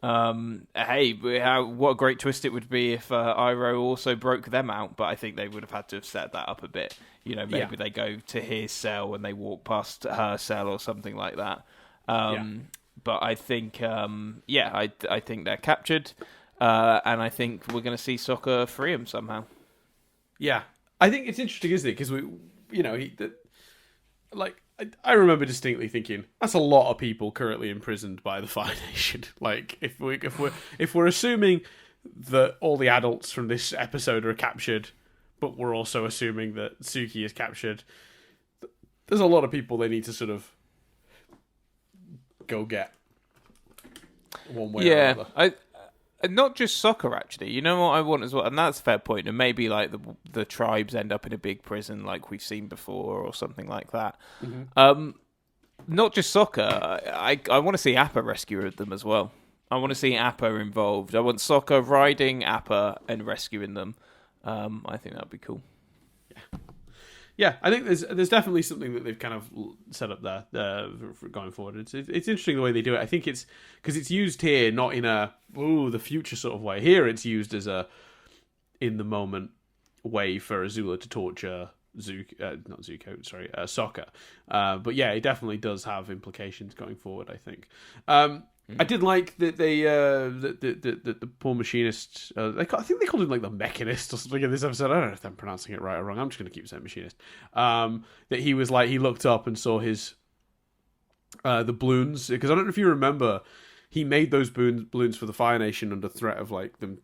What a great twist it would be if Iroh also broke them out, but I think they would have had to have set that up a bit. You know, maybe they go to his cell and they walk past her cell or something like that. But I think, I think they're captured, and I think we're going to see Sokka free him somehow. Yeah, I think it's interesting, isn't it? Because I remember distinctly thinking that's a lot of people currently imprisoned by the Fire Nation. Like, if we're assuming that all the adults from this episode are captured, but we're also assuming that Suki is captured, there's a lot of people they need to sort of go get one way or another. Not just Sokka, actually. You know what I want as well, and that's a fair point. And maybe like the tribes end up in a big prison, like we've seen before, or something like that. Mm-hmm. Not just Sokka. I want to see Appa rescue them as well. I want to see Appa involved. I want Sokka riding Appa and rescuing them. I think that'd be cool. Yeah, I think there's definitely something that they've kind of set up there for going forward. It's interesting the way they do it. I think it's because it's used here not in a the future sort of way. Here it's used as a in the moment way for Azula to torture Sokka. But yeah, it definitely does have implications going forward, I think. I did like that the poor machinist. I think they called him like the mechanist or something in this episode. I don't know if I'm pronouncing it right or wrong. I'm just going to keep saying machinist. That he was like he looked up and saw his the balloons, because I don't know if you remember, he made those balloons for the Fire Nation under threat of like them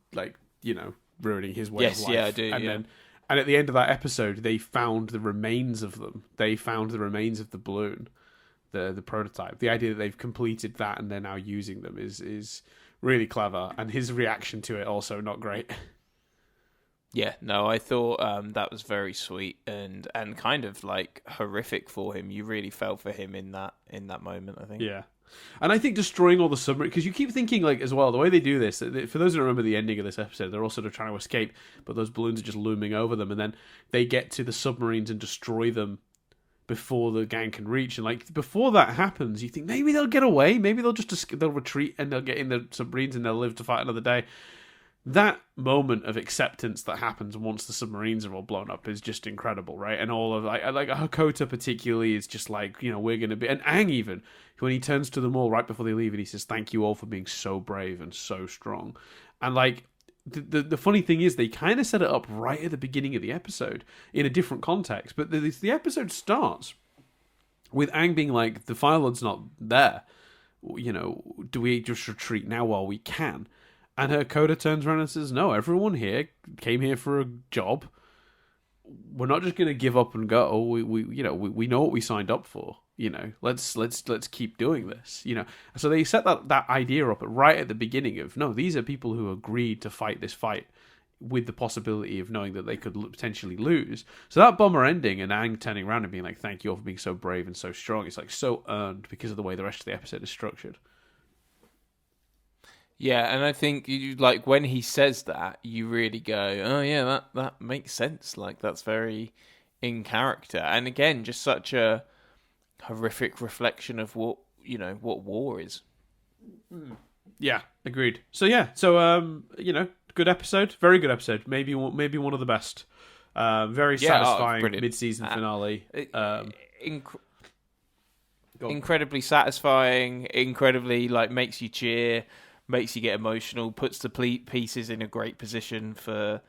ruining his way of life. Yeah, I do. And at the end of that episode, they found the remains of them. They found the remains of the balloon. The prototype. The idea that they've completed that and they're now using them is really clever, and his reaction to it also not great. Yeah, no, I thought that was very sweet and kind of like horrific for him. You really felt for him in that moment, I think. Yeah. And I think destroying all the submarines, because you keep thinking, like, as well, the way they do this, for those who remember the ending of this episode, they're all sort of trying to escape, but those balloons are just looming over them, and then they get to the submarines and destroy them before the gang can reach. And like before that happens, you think maybe they'll get away, maybe they'll retreat and they'll get in the submarines and they'll live to fight another day. That moment of acceptance that happens once the submarines are all blown up is just incredible, right? And all of like Hakota particularly is just like, we're going to be, and Aang even, when he turns to them all right before they leave and he says, "Thank you all for being so brave and so strong." And like the funny thing is, they kind of set it up right at the beginning of the episode in a different context, but the episode starts with Aang being like, "The Fire Lord's not there. Do we just retreat now while we can?" And her Coda turns around and says, "No, everyone here came here for a job. We're not just going to give up and go. We know what we signed up for. Let's keep doing this. So they set that idea up right at the beginning of, no, these are people who agreed to fight this fight with the possibility of knowing that they could potentially lose. So that bummer ending and Aang turning around and being like, "Thank you all for being so brave and so strong," it's like so earned because of the way the rest of the episode is structured. Yeah, and I think like when he says that, you really go, "Oh yeah, that makes sense." Like that's very in character, and again, just such a horrific reflection of what war is. Yeah, agreed. So good episode, very good episode. Maybe one of the best. Very satisfying mid-season finale. Incredibly satisfying. Incredibly makes you cheer, makes you get emotional, puts the pieces in a great position for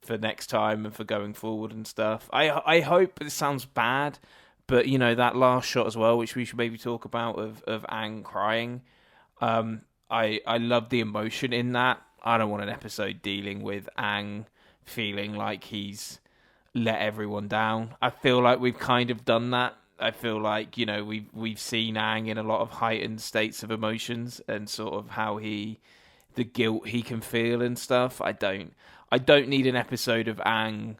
next time and for going forward and stuff. I hope this sounds bad, but that last shot as well, which we should maybe talk about of Aang crying. I love the emotion in that. I don't want an episode dealing with Aang feeling like he's let everyone down. I feel like we've kind of done that. I feel like we've seen Aang in a lot of heightened states of emotions and sort of how the guilt he can feel and stuff. I don't need an episode of Aang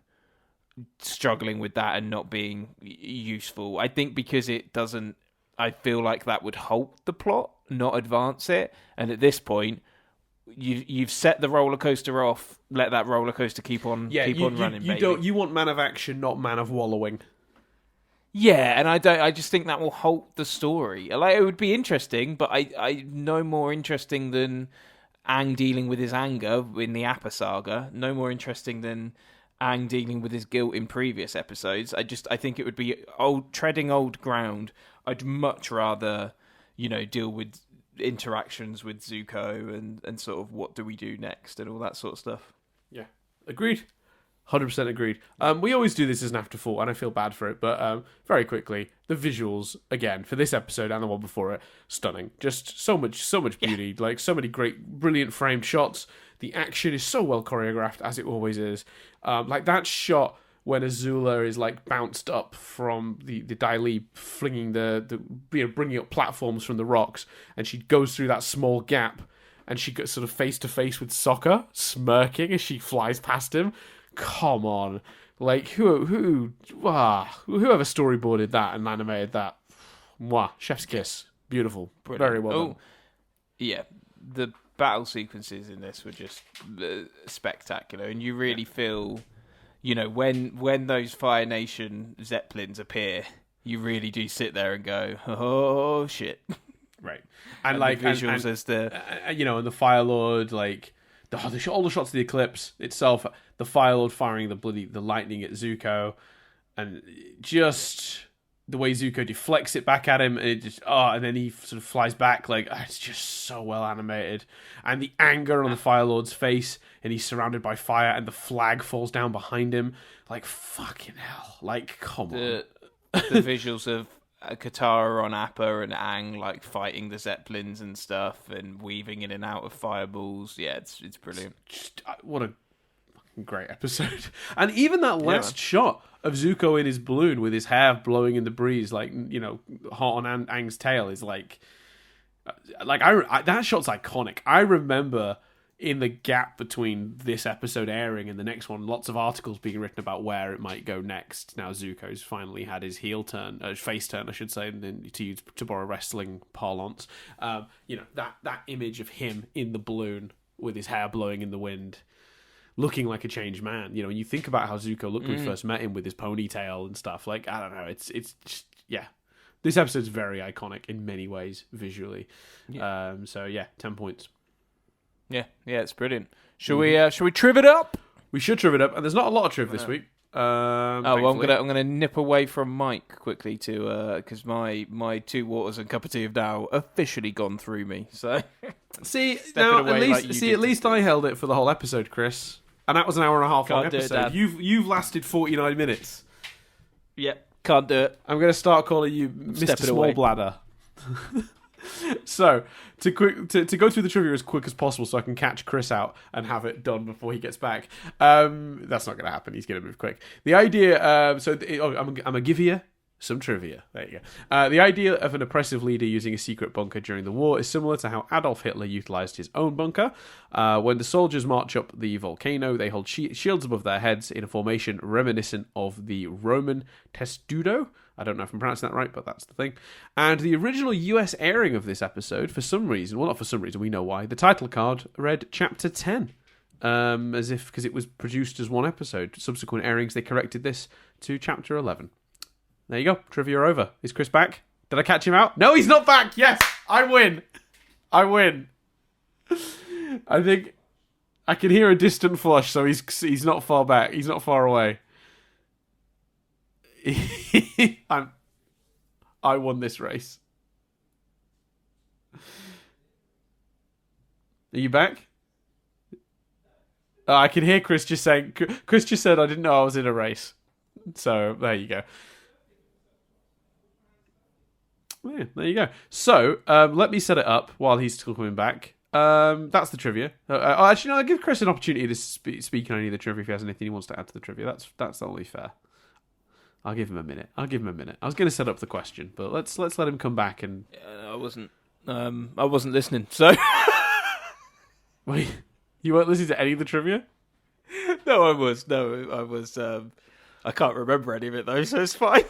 struggling with that and not being useful. I think because it doesn't. I feel like that would halt the plot, not advance it. And at this point, you've set the roller coaster off. Let that roller coaster keep on running. You want man of action, not man of wallowing. Yeah, and I just think that will halt the story. Like it would be interesting, but I no more interesting than Aang dealing with his anger in the Appa saga. No more interesting than Aang dealing with his guilt in previous episodes. I think it would be treading old ground. I'd much rather, deal with interactions with Zuko and sort of what do we do next and all that sort of stuff. Yeah, agreed. 100% agreed. We always do this as an afterthought, and I feel bad for it, but very quickly, the visuals, again, for this episode and the one before it, stunning. Just so much beauty, like so many great, brilliant framed shots. The action is so well choreographed, as it always is. Like that shot when Azula is like bounced up from the Dai Li, flinging bringing up platforms from the rocks, and she goes through that small gap, and she gets sort of face to face with Sokka, smirking as she flies past him. Come on, like whoever storyboarded that and animated that, mwah, chef's kiss, beautiful, brilliant. Very well done. Yeah, the battle sequences in this were just spectacular, and you really feel. When those Fire Nation Zeppelins appear, you really do sit there and go, "Oh shit!" Right, and like the visuals as the and the Fire Lord, like all the shots of the eclipse itself, the Fire Lord firing the lightning at Zuko, and just the way Zuko deflects it back at him, and then he sort of flies back, like it's just so well animated, and the anger on the Fire Lord's face, and he's surrounded by fire, and the flag falls down behind him, like fucking hell, like come on. The visuals of Katara on Appa and Aang like fighting the Zeppelins and stuff, and weaving in and out of fireballs, yeah, it's brilliant. What a great episode. And even that last shot of Zuko in his balloon with his hair blowing in the breeze, like hot on Aang's tail, is like that shot's iconic. I remember in the gap between this episode airing and the next one, lots of articles being written about where it might go next. Now Zuko's finally had his face turn, I should say, to borrow wrestling parlance. That image of him in the balloon with his hair blowing in the wind, looking like a changed man. When you think about how Zuko looked when we first met him with his ponytail and stuff, like, I don't know, it's just, yeah. This episode's very iconic in many ways, visually. Yeah. 10 points. Yeah, it's brilliant. Should we triv it up? We should triv it up, and there's not a lot of triv this week. I'm gonna nip away from Mike quickly because my 2 waters and cup of tea have now officially gone through me. So at least I held it for the whole episode, Chris, and that was an hour and a half long episode. You've lasted 49 minutes. Yep, can't do it. I'm gonna start calling you Mr. Smallbladder. So to go through the trivia as quick as possible, so I can catch Chris out and have it done before he gets back. That's not going to happen. He's going to move quick. The idea. I'm gonna give you some trivia. There you go. The idea of an oppressive leader using a secret bunker during the war is similar to how Adolf Hitler utilized his own bunker. When the soldiers march up the volcano, they hold shields above their heads in a formation reminiscent of the Roman testudo. I don't know if I'm pronouncing that right, but that's the thing. And the original US airing of this episode, for some reason, well, not for some reason, we know why, the title card read Chapter 10. As if, because it was produced as one episode. Subsequent airings, they corrected this to Chapter 11. There you go. Trivia over. Is Chris back? Did I catch him out? No, he's not back. Yes, I win. I think I can hear a distant flush, so he's not far back. He's not far away. I won this race. Are you back? I can hear Chris just saying. Chris just said I didn't know I was in a race. So there you go. Yeah, there you go. So, let me set it up while he's still coming back. That's the trivia. Actually, no, I'll give Chris an opportunity to speak on any of the trivia if he has anything he wants to add to the trivia. That's only fair. I'll give him a minute. I was going to set up the question, but let's let him come back and. I wasn't listening. So. Wait, you weren't listening to any of the trivia? No, I was. I can't remember any of it though, so it's fine.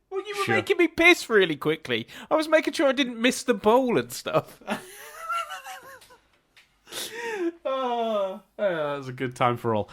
Well, you were making me piss really quickly. I was making sure I didn't miss the bowl and stuff. That was a good time for all.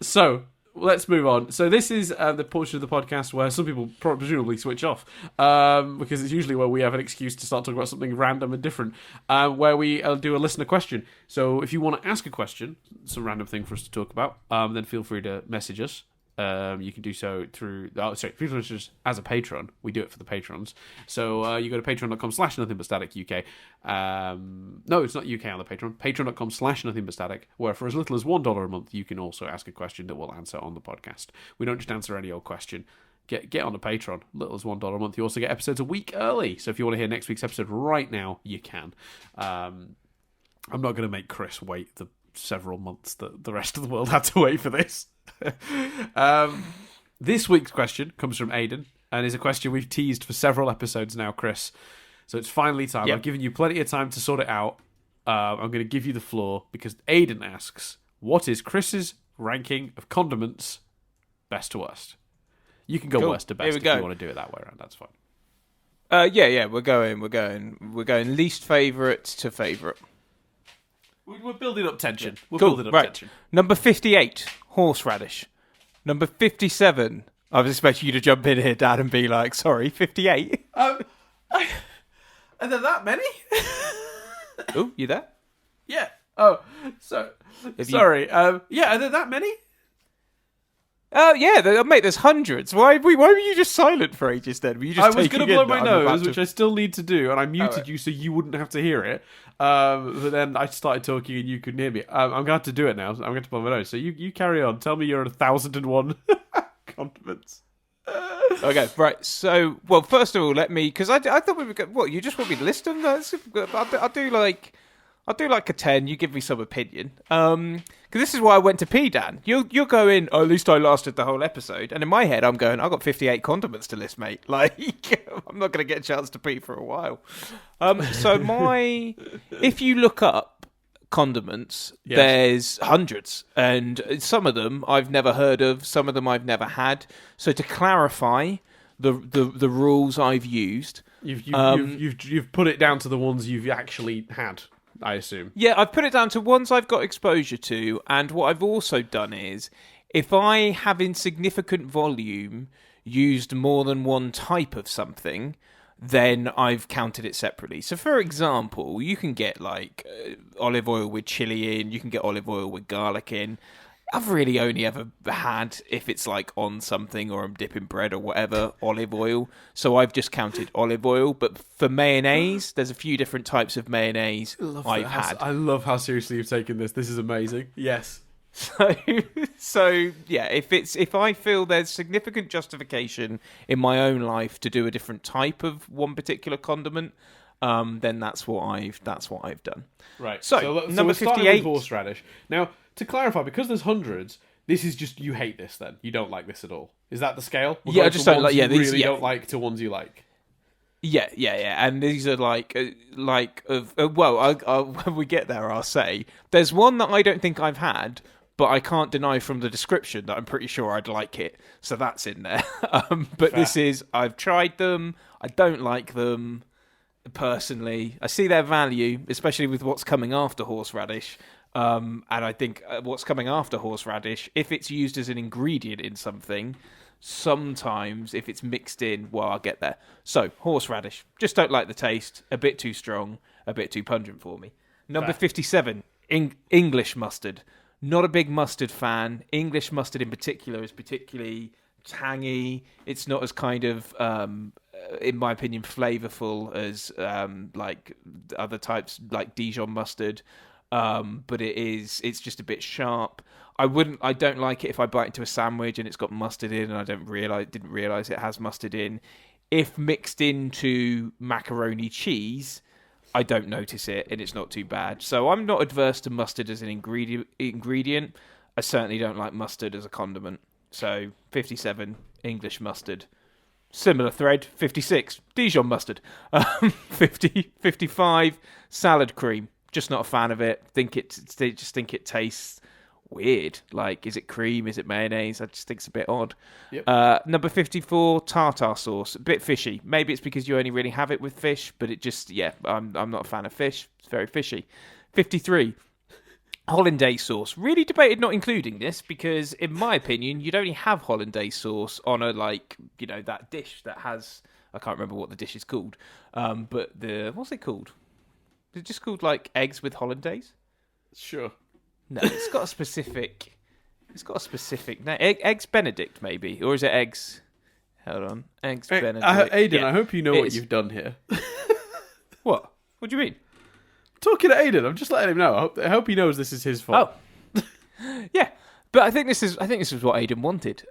So, let's move on. So this is the portion of the podcast where some people presumably switch off, because it's usually where we have an excuse to start talking about something random and different, where we do a listener question. So if you want to ask a question, some random thing for us to talk about, then feel free to message us. You can do so through... just as a patron. We do it for the patrons. So you go to patreon.com/nothingbutstatic UK. No, it's not UK on the Patreon. Patreon.com/nothingbutstatic, where for as little as $1 a month, you can also ask a question that we'll answer on the podcast. We don't just answer any old question. Get on the Patreon. Little as $1 a month. You also get episodes a week early. So if you want to hear next week's episode right now, you can. I'm not going to make Chris wait the several months that the rest of the world had to wait for this. This week's question comes from Aidan and is a question we've teased for several episodes now, Chris. So it's finally time. Yep. I've given you plenty of time to sort it out. I'm going to give you the floor because Aidan asks, what is Chris's ranking of condiments best to worst? You can go worst to best if you want to do it that way around. That's fine. Yeah. We're going least favourite to favourite. We're building up tension. Building up tension. Number 58, horseradish. Number 57. I was expecting you to jump in here, Dad, and be like, sorry, 58. Are there that many? Oh, you there? Yeah. Oh, so sorry. Yeah, are there that many? Oh, yeah, mate, there's hundreds. Why were you just silent for ages then? Were you just I was going to blow my nose, which I still need to do, and I muted you so you wouldn't have to hear it. But then I started talking and you couldn't hear me. I'm going to have to do it now. I'm going to blow my nose. So you carry on. Tell me you're at 1,001 condiments. Okay, right. So, well, first of all, because I thought we were going... What, you just want me to list them? I'll do like a 10. You give me some opinion. Because this is why I went to pee, Dan. You're going, at least I lasted the whole episode. And in my head, I'm going, I've got 58 condiments to list, mate. Like, I'm not going to get a chance to pee for a while. If you look up condiments, yes, there's hundreds. And some of them I've never heard of. Some of them I've never had. So to clarify the rules I've used... You've put it down to the ones you've actually had, I assume. Yeah, I've put it down to ones I've got exposure to, and what I've also done is, if I have in significant volume used more than one type of something, then I've counted it separately. So, for example, you can get like olive oil with chili in, you can get olive oil with garlic in. I've really only ever had, if it's like on something or I'm dipping bread or whatever, olive oil. So I've just counted olive oil. But for mayonnaise, there's a few different types of mayonnaise I've had. I love how seriously you've taken this. This is amazing. Yes. So yeah, if I feel there's significant justification in my own life to do a different type of one particular condiment, then that's what I've done. Right. So number 58, horseradish. Now, to clarify, because there's hundreds, this is just you hate this. Then you don't like this at all. Is that the scale? I just don't like. Yeah, you these really don't like to ones you like. Yeah, and these are when we get there, I'll say there's one that I don't think I've had, but I can't deny from the description that I'm pretty sure I'd like it, so that's in there. But this is, I've tried them, I don't like them personally. I see their value, especially with what's coming after horseradish. And I think what's coming after horseradish, if it's used as an ingredient in something, sometimes if it's mixed in, well, I'll get there. So, horseradish. Just don't like the taste. A bit too strong. A bit too pungent for me. Number 57, English mustard. Not a big mustard fan. English mustard in particular is particularly tangy. It's not as kind of, in my opinion, flavourful as like other types, like Dijon mustard. But it's just a bit sharp. I don't like it if I bite into a sandwich and it's got mustard in and I didn't realize it has mustard in. If mixed into macaroni cheese, I don't notice it and it's not too bad. So I'm not adverse to mustard as an ingredient. I certainly don't like mustard as a condiment. So 57, English mustard. Similar thread, 56, Dijon mustard. 55, salad cream. Just not a fan of it. Just think it tastes weird. Like, is it cream? Is it mayonnaise? I just think it's a bit odd. Yep. Number 54, tartar sauce. A bit fishy. Maybe it's because you only really have it with fish, but it just, I'm not a fan of fish. It's very fishy. 53, Hollandaise sauce. Really debated not including this because, in my opinion, you'd only have Hollandaise sauce on that dish that has, I can't remember what the dish is called, but what's it called? Is it just called like eggs with hollandaise? Sure. No, it's got a specific name. Eggs Benedict, maybe, or is it eggs? Hold on, eggs Benedict. Aidan, I hope you know what you've done here. What? What do you mean? Talking to Aidan, I'm just letting him know. I hope he knows this is his fault. Oh, yeah. But I think this is what Aidan wanted.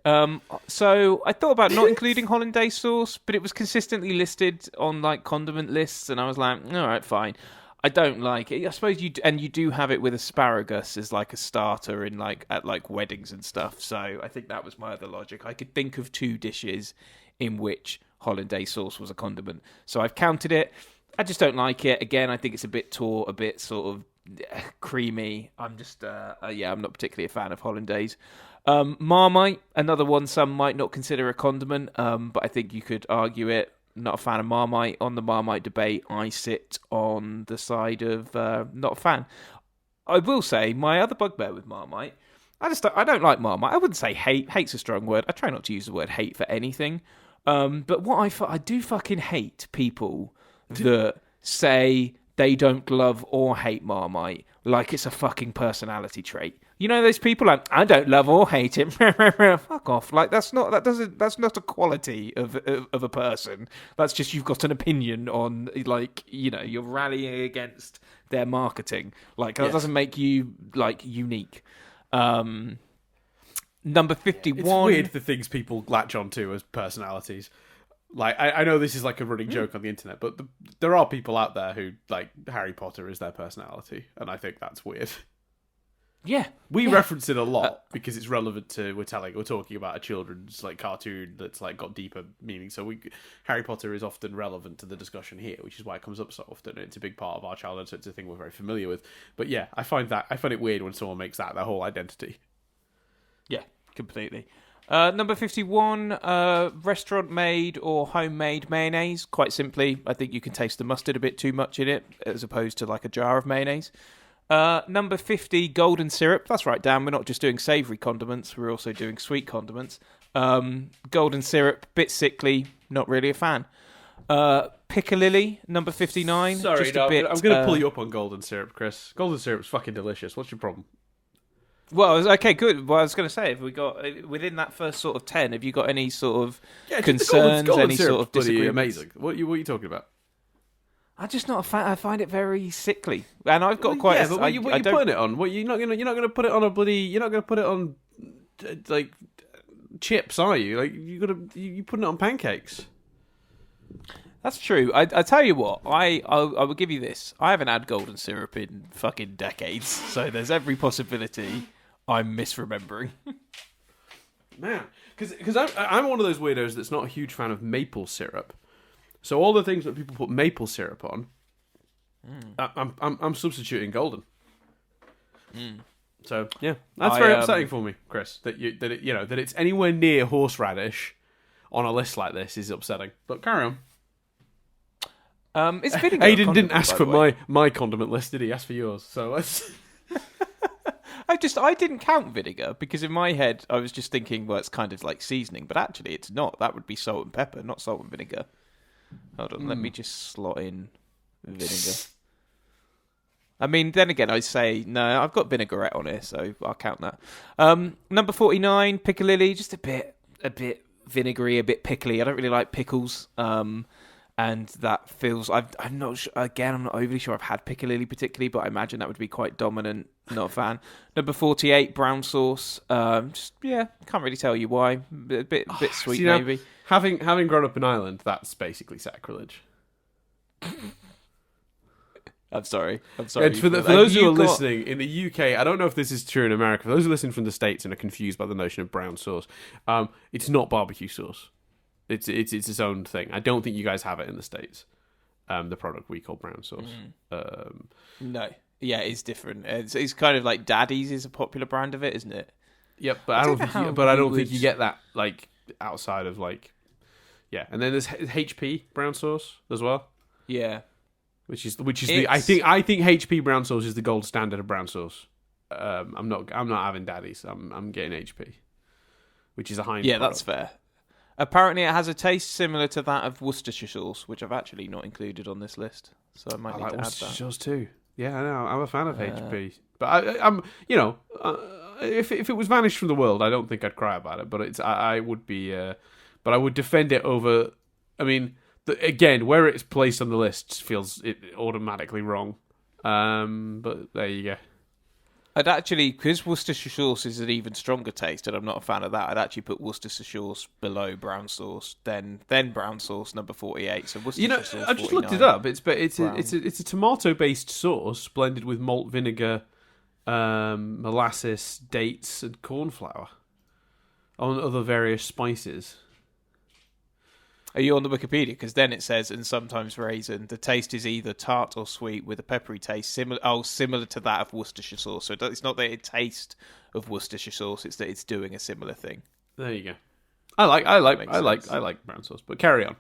So I thought about not including hollandaise sauce, but it was consistently listed on like condiment lists, and I was like, all right, fine. I don't like it. I suppose you do have it with asparagus as like a starter in at weddings and stuff. So I think that was my other logic. I could think of 2 dishes in which hollandaise sauce was a condiment. So I've counted it. I just don't like it. Again, I think it's a bit taut, a bit sort of creamy. I'm just I'm not particularly a fan of hollandaise. Marmite, another one some might not consider a condiment, but I think you could argue it. Not a fan of Marmite. On the Marmite debate, I sit on the side of not a fan. I will say my other bugbear with Marmite, I don't like Marmite. I wouldn't say hate. Hate's a strong word. I try not to use the word hate for anything. But what I do fucking hate people that say they don't love or hate Marmite like it's a fucking personality trait. You know those people like, I don't love or hate it. Fuck off. Like that's not a quality of a person. That's just you've got an opinion on you're rallying against their marketing. Like that doesn't make you unique. Number 51. It's weird the things people latch onto as personalities. Like, I know this is like a running joke on the internet, but there are people out there who, like, Harry Potter is their personality, and I think that's weird. Yeah. We reference it a lot because it's relevant to, we're talking about a children's, like, cartoon that's, like, got deeper meaning, so Harry Potter is often relevant to the discussion here, which is why it comes up so often, and it's a big part of our childhood, so it's a thing we're very familiar with. But yeah, I find it weird when someone makes that their whole identity. Yeah, completely. Number 51, restaurant-made or homemade mayonnaise. Quite simply, I think you can taste the mustard a bit too much in it, as opposed to like a jar of mayonnaise. Number 50, golden syrup. That's right, Dan, we're not just doing savoury condiments, we're also doing sweet condiments. Golden syrup, bit sickly, not really a fan. Piccalilli, number 59. Sorry, just I'm going to pull you up on golden syrup, Chris. Golden syrup's fucking delicious. What's your problem? Well, okay, good. Well, I was going to say, have we got within that first sort of 10? Have you got any sort of concerns? Golden any sort of disagreements? Amazing. What are you talking about? I'm just not a fan. I find it very sickly, and I've got quite. Yeah, but what are you putting it on? What you're not gonna put it on a bloody. You're not gonna put it on like chips, are you? Like you putting it on pancakes. That's true. I tell you what, I will give you this. I haven't had golden syrup in fucking decades, so there's every possibility I'm misremembering. Man, because I'm one of those weirdos that's not a huge fan of maple syrup. So all the things that people put maple syrup on, I'm substituting golden. So yeah, that's very upsetting for me, Chris. That it's anywhere near horseradish on a list like this is upsetting. But carry on. It's vinegar. Aiden didn't ask for my condiment list, did he? He asked for yours. So let's. I didn't count vinegar because in my head I was just thinking, well, it's kind of like seasoning, but actually it's not. That would be salt and pepper, not salt and vinegar. Hold on, let me just slot in vinegar. I mean, then again, I say no. I've got vinaigrette on here, so I'll count that. Number 49, piccalilli, just a bit vinegary, a bit pickly. I don't really like pickles. And that feels... I'm not sure, again, I'm not overly sure I've had piccalilli particularly, but I imagine that would be quite dominant. Not a fan. Number 48, brown sauce. Can't really tell you why. A bit sweet, maybe. Now, having grown up in Ireland, that's basically sacrilege. I'm sorry. For those who are listening in the UK, I don't know if this is true in America. For those who are listening from the States and are confused by the notion of brown sauce, it's not barbecue sauce. It's its own thing. I don't think you guys have it in the States. The product we call brown sauce. No. Yeah, it's different. It's kind of like Daddy's is a popular brand of it, isn't it? Yep, but I don't think you get that like outside of like and then there's HP brown sauce as well. Yeah. Which is I think HP brown sauce is the gold standard of brown sauce. I'm not having Daddy's. I'm getting HP, which is a Heinz. Yeah, product. That's fair. Apparently, it has a taste similar to that of Worcestershire sauce, which I've actually not included on this list, so I might need to add that. Worcestershire sauce too. Yeah, I know. I'm a fan of HP, but I'm if it was vanished from the world, I don't think I'd cry about it. But I would be, but I would defend it over. I mean, again, where it's placed on the list feels it automatically wrong. But there you go. I'd actually, because Worcestershire sauce is an even stronger taste, and I'm not a fan of that, I'd actually put Worcestershire sauce below brown sauce, then brown sauce, number 48. So Worcestershire sauce, I just looked it up. It's a tomato-based sauce blended with malt vinegar, molasses, dates, and corn flour, on other various spices. Are you on the Wikipedia? Because then it says, and sometimes raisin. The taste is either tart or sweet with a peppery taste, similar to that of Worcestershire sauce. So it's not that it tastes of Worcestershire sauce; it's that it's doing a similar thing. There you go. I like brown sauce, but carry on.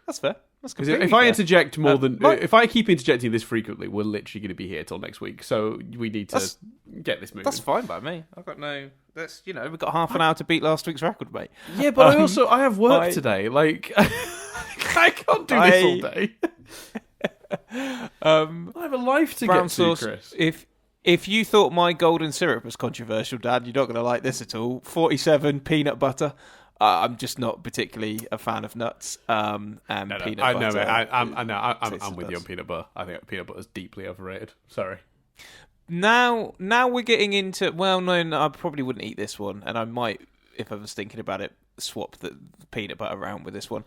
That's fair. That's because if I interject if I keep interjecting this frequently, we're literally going to be here till next week. So we need to get this moving. That's fine by me. I've got no. That's we've got half an hour to beat last week's record, mate. Yeah, but I have work today. Like I can't do this all day. I have a life to get to, Chris. If you thought my golden syrup was controversial, Dad, you're not going to like this at all. 47, peanut butter. I'm just not particularly a fan of nuts and peanut butter. I'm with you on peanut butter. I think peanut butter is deeply overrated. Sorry. Now we're getting into... Well, no, I probably wouldn't eat this one, and I might, if I was thinking about it, swap the peanut butter around with this one.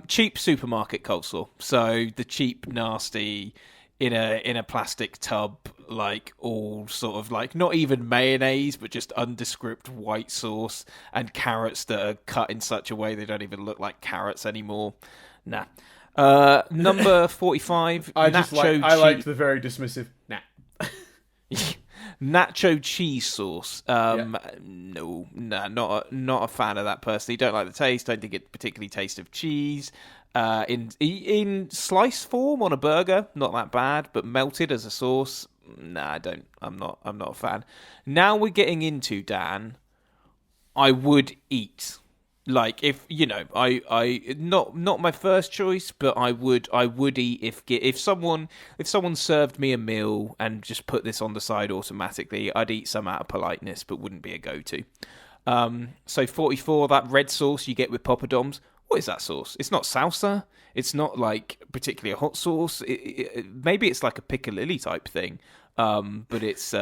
Cheap supermarket coleslaw. So the cheap, nasty... In a plastic tub, like all sort of like not even mayonnaise, but just undescript white sauce and carrots that are cut in such a way they don't even look like carrots anymore. Nah. Number 45. I liked the very dismissive. Nah. Nacho cheese sauce. No, not a fan of that personally. Don't like the taste. Don't think it particularly tastes of cheese. In slice form on a burger, not that bad, but melted as a sauce, nah, I don't. I'm not a fan. Now we're getting into, Dan, I would eat. Like if I not my first choice, but I would eat if someone served me a meal and just put this on the side automatically, I'd eat some out of politeness, but wouldn't be a go-to. So 44, that red sauce you get with poppadoms. What is that sauce? It's not salsa. It's not like particularly a hot sauce. Maybe it's like a piccalilli type thing, but it's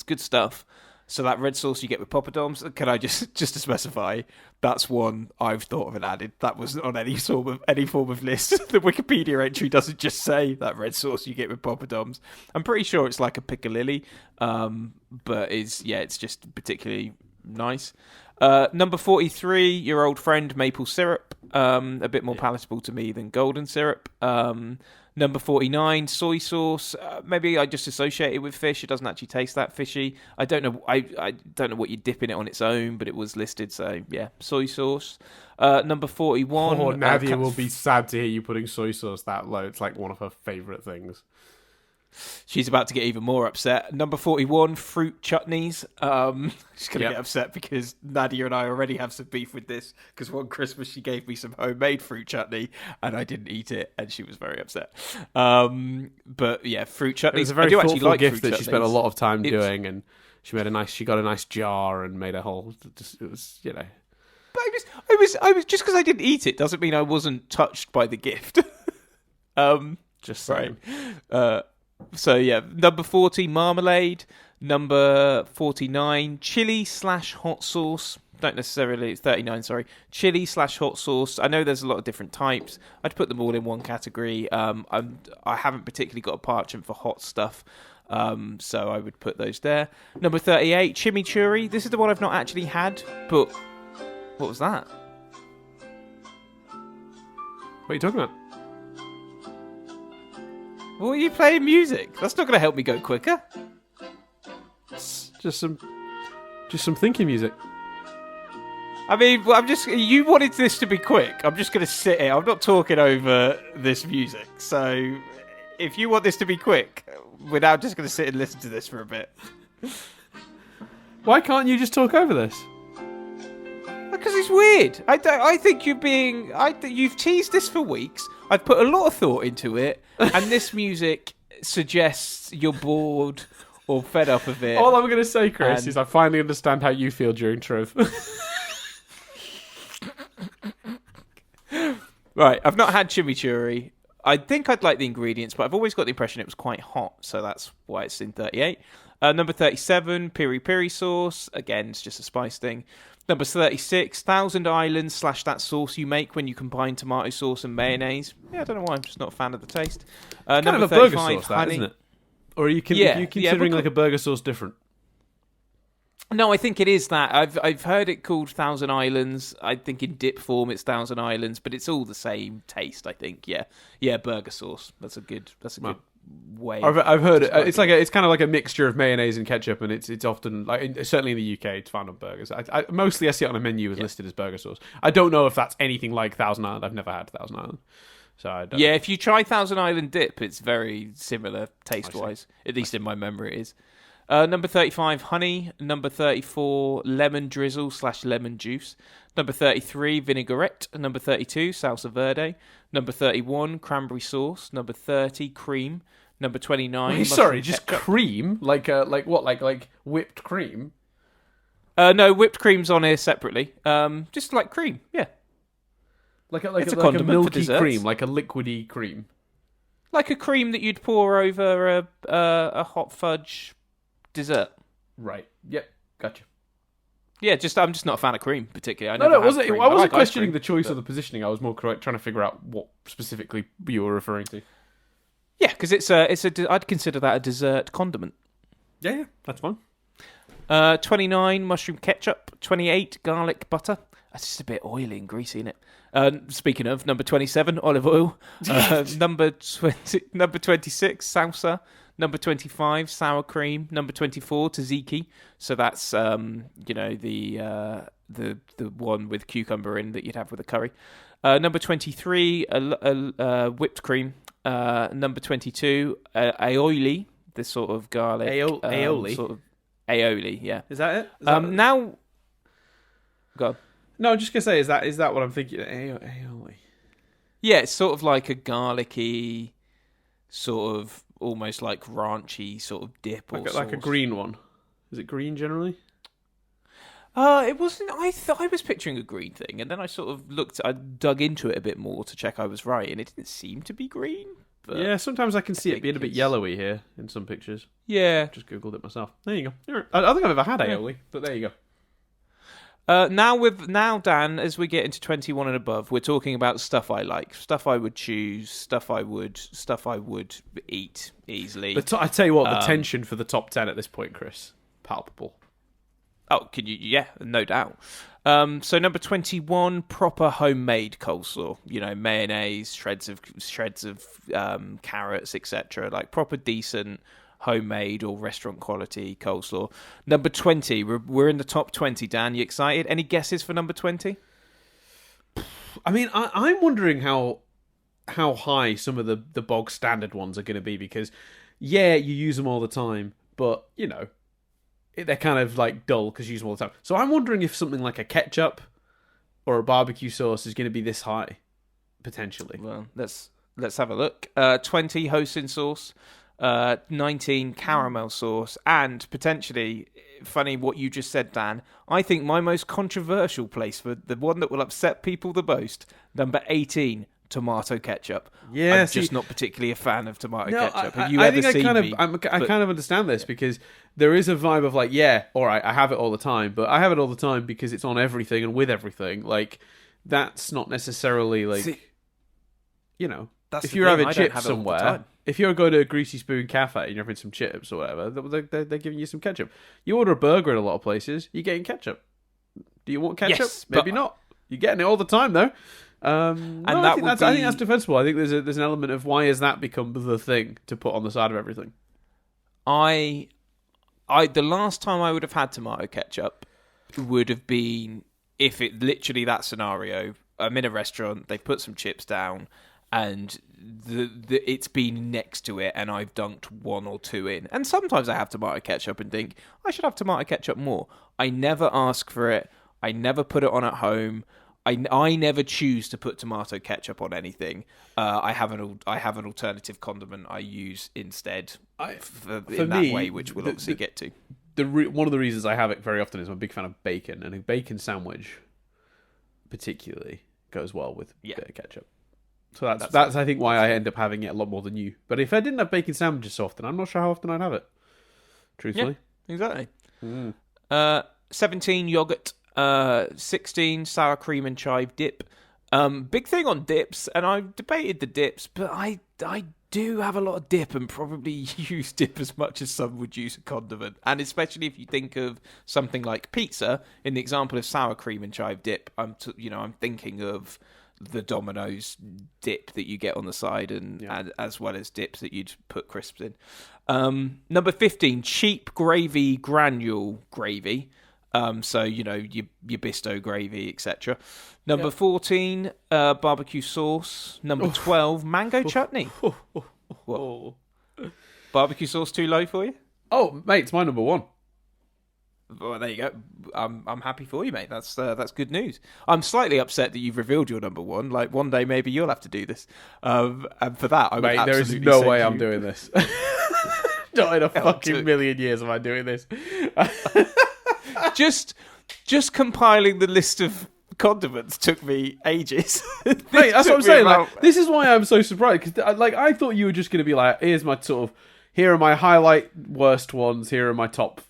good stuff. So that red sauce you get with poppadoms, can I just to specify, that's one I've thought of and added. That wasn't on any form of list. The Wikipedia entry doesn't just say that red sauce you get with poppadoms. I'm pretty sure it's like a piccalilli, but it's just particularly nice. Number 43, your old friend maple syrup. A bit more palatable to me than golden syrup. Number 49, soy sauce. Maybe I just associate it with fish. It doesn't actually taste that fishy. I don't know. I don't know what you dip in it on its own, but it was listed. So yeah, soy sauce. Number 41. Oh, Nadia will be sad to hear you putting soy sauce that low. It's like one of her favourite things. She's about to get even more upset. Number 41, fruit chutneys. She's going to get upset because Nadia and I already have some beef with this because one Christmas she gave me some homemade fruit chutney and I didn't eat it and she was very upset. But yeah, fruit chutneys. It was a very thoughtful gift that she spent a lot of time doing, and she got a nice jar and made a whole. It was, you know. But I was just because I didn't eat it doesn't mean I wasn't touched by the gift. Just saying. Right. So yeah, number 40, marmalade. Number 49, chili/hot sauce. Don't necessarily, it's 39, sorry. Chili/hot sauce. I know there's a lot of different types. I'd put them all in one category. I haven't particularly got a penchant for hot stuff. So I would put those there. Number 38, chimichurri. This is the one I've not actually had, but what was that? What are you talking about? Well, are you playing music? That's not going to help me go quicker. It's just some thinking music. I mean, you wanted this to be quick. I'm just going to sit here. I'm not talking over this music. So if you want this to be quick, we're now just going to sit and listen to this for a bit. Why can't you just talk over this? Because it's weird. I think you've teased this for weeks. I've put a lot of thought into it, and this music suggests you're bored or fed up of it. All I'm going to say, Chris, is I finally understand how you feel during Trove. Right, I've not had chimichurri. I think I'd like the ingredients, but I've always got the impression it was quite hot, so that's why it's in 38. Number 37, piri sauce. Again, it's just a spice thing. Number 36, Thousand Islands / that sauce you make when you combine tomato sauce and mayonnaise. Yeah, I don't know why, I'm just not a fan of the taste. Number kind of a 35, burger sauce, that, isn't it? Or are you considering like a burger sauce different? No, I think it is that. I've heard it called Thousand Islands. I think in dip form it's Thousand Islands, but it's all the same taste, I think. Yeah, burger sauce. That's a good way. I've heard it. It's kind of like a mixture of mayonnaise and ketchup, and it's often like certainly in the UK it's found on burgers. Mostly I see it on a menu as listed as burger sauce. I don't know if that's anything like Thousand Island. I've never had Thousand Island, so I don't know. If you try Thousand Island dip, it's very similar taste wise. At least in my memory, it is. Number 35, honey. Number 34, lemon drizzle / lemon juice. Number 33, vinaigrette. Number 32, salsa verde. Number 31, cranberry sauce. Number 30, cream. Number 29. Wait, sorry, just ketchup. Cream? Like what? Like whipped cream? No, whipped cream's on here separately. Just like cream, yeah. Like a milky cream, like a liquidy cream. Like a cream that you'd pour over a hot fudge dessert. Right. Yep. Gotcha. Yeah, I'm just not a fan of cream particularly. I wasn't questioning the choice or the positioning. I was more trying to figure out what specifically you were referring to. Yeah, because I'd consider that a dessert condiment. Yeah, that's fine. 29, mushroom ketchup. 28, garlic butter. That's just a bit oily and greasy, isn't it? Speaking of, number 27, olive oil. Number 26, salsa. Number 25, sour cream. Number 24, tzatziki. So that's the one with cucumber in that you'd have with a curry. Number 23, whipped cream. Number 22, aioli. This sort of garlic. Aioli. Sort of aioli. Yeah. Is that it? Now, go on. No, I'm just gonna say, is that what I'm thinking? Aioli. Yeah, it's sort of like a garlicky, sort of almost like ranchy sort of dip, like a green one. Is it green generally? It wasn't. I was picturing a green thing, and then I sort of I dug into it a bit more to check I was right, and it didn't seem to be green. But yeah, sometimes I can see it being a bit yellowy here in some pictures. Yeah, just googled it myself. There you go. I don't think I've ever had aioli, but there you go. Now, Dan, as we get into 21 and above, we're talking about stuff I like, stuff I would choose, stuff I would eat easily. I tell you what, the tension for the top 10 at this point, Chris, palpable. Oh, can you? Yeah, no doubt. So number 21, proper homemade coleslaw. Mayonnaise, shreds of carrots, etc. Like proper decent homemade or restaurant quality coleslaw. Number 20, we're in the top 20. Dan, you excited? Any guesses for number 20? I mean, I'm wondering how high some of the bog standard ones are going to be, because you use them all the time, but they're kind of like dull because you use them all the time. So I'm wondering if something like a ketchup or a barbecue sauce is going to be this high, potentially. Well, let's have a look. 20, hoisin sauce. 19, caramel sauce. And potentially, funny what you just said, Dan, I think my most controversial place, for the one that will upset people the most, number 18, tomato ketchup. Yeah, I'm just not particularly a fan of tomato ketchup. Have you ever seen me? I kind of understand this, because there is a vibe of like, all right, I have it all the time, but I have it all the time because it's on everything and with everything. Like, that's not necessarily like, if you're having chips somewhere, if you're going to a Greasy Spoon Cafe and you're having some chips or whatever, they're giving you some ketchup. You order a burger in a lot of places, you're getting ketchup. Do you want ketchup? Yes, maybe not. You're getting it all the time though. I think that's defensible. I think there's an element of, why has that become the thing to put on the side of everything? The last time I would have had tomato ketchup would have been if it literally that scenario. I'm in a restaurant, they put some chips down, and it's been next to it, and I've dunked one or two in. And sometimes I have tomato ketchup and think I should have tomato ketchup more. I never ask for it. I never put it on at home. I never choose to put tomato ketchup on anything. I have an alternative condiment I use instead in that way, which we'll obviously get to. One of the reasons I have it very often is I'm a big fan of bacon, and a bacon sandwich particularly goes well with a bit of ketchup. So that's I think why I end up having it a lot more than you. But if I didn't have bacon sandwiches so often, I'm not sure how often I'd have it. Truthfully. Yeah, exactly. 17, yogurt. 16, sour cream and chive dip. Big thing on dips, and I've debated the dips, but I do have a lot of dip and probably use dip as much as some would use a condiment. And especially if you think of something like pizza, in the example of sour cream and chive dip, I'm thinking of the Domino's dip that you get on the side, and as well as dips that you'd put crisps in. Number 15, cheap gravy granule gravy. So, your Bisto gravy, etc. Number 14, barbecue sauce. Number 12, mango chutney. What? Barbecue sauce too low for you? Oh, mate, it's my number 1. Well, there you go. I'm happy for you, mate. That's good news. I'm slightly upset that you've revealed your number 1. Like, one day maybe you'll have to do this. And for that, I would absolutely there is no way I'm doing this. Not in a fucking million years am I doing this. Just compiling the list of condiments took me ages. Mate, that's what I'm saying. Like, this is why I'm so surprised, because I thought you were just going to be like, here are my highlight worst ones. Here are my top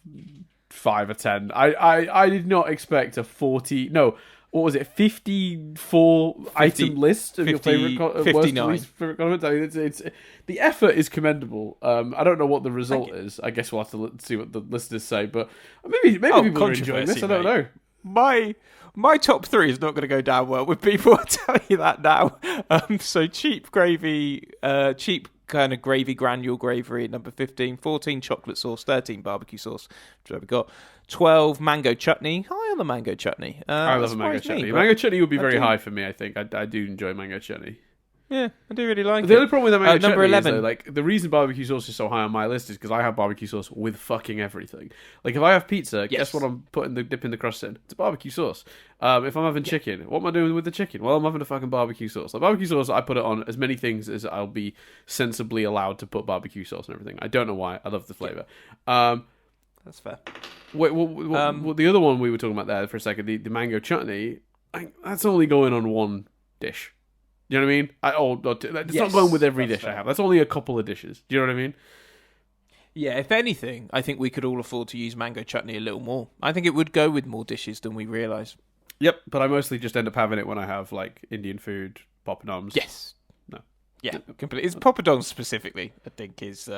5 or 10. I did not expect a 40. No, what was it? 54 item list of 50, your favorite 59 favorite condiments. I mean, it's the effort is commendable. I don't know what the result is. I guess we'll have to see what the listeners say, but maybe people are enjoying this. I don't know. My top 3 is not going to go down well with people. I'll tell you that now. So cheap gravy, cheap kind of gravy granule gravy at number 15, 14 chocolate sauce, 13 barbecue sauce, which I've got, 12 mango chutney. High on the mango chutney. I love a mango chutney. Mango chutney would be very high for me, I think. I do enjoy mango chutney. Yeah, I do really like it. The only problem with that mango chutney number 11. is, though, like, the reason barbecue sauce is so high on my list is because I have barbecue sauce with fucking everything. Like, if I have pizza, guess what I'm dipping the crust in? It's barbecue sauce. If I'm having chicken, what am I doing with the chicken? Well, I'm having a fucking barbecue sauce. Like, barbecue sauce, I put it on as many things as I'll be sensibly allowed to put barbecue sauce and everything. I don't know why. I love the flavour. That's fair. Wait, the other one we were talking about there for a second, the mango chutney, that's only going on one dish. You know what I mean? It's not going with every dish I have. That's only a couple of dishes. Do you know what I mean? Yeah, if anything, I think we could all afford to use mango chutney a little more. I think it would go with more dishes than we realise. Yep, but I mostly just end up having it when I have, like, Indian food, poppadoms. Yes. No. Yeah, completely. It's poppadoms specifically, I think, is...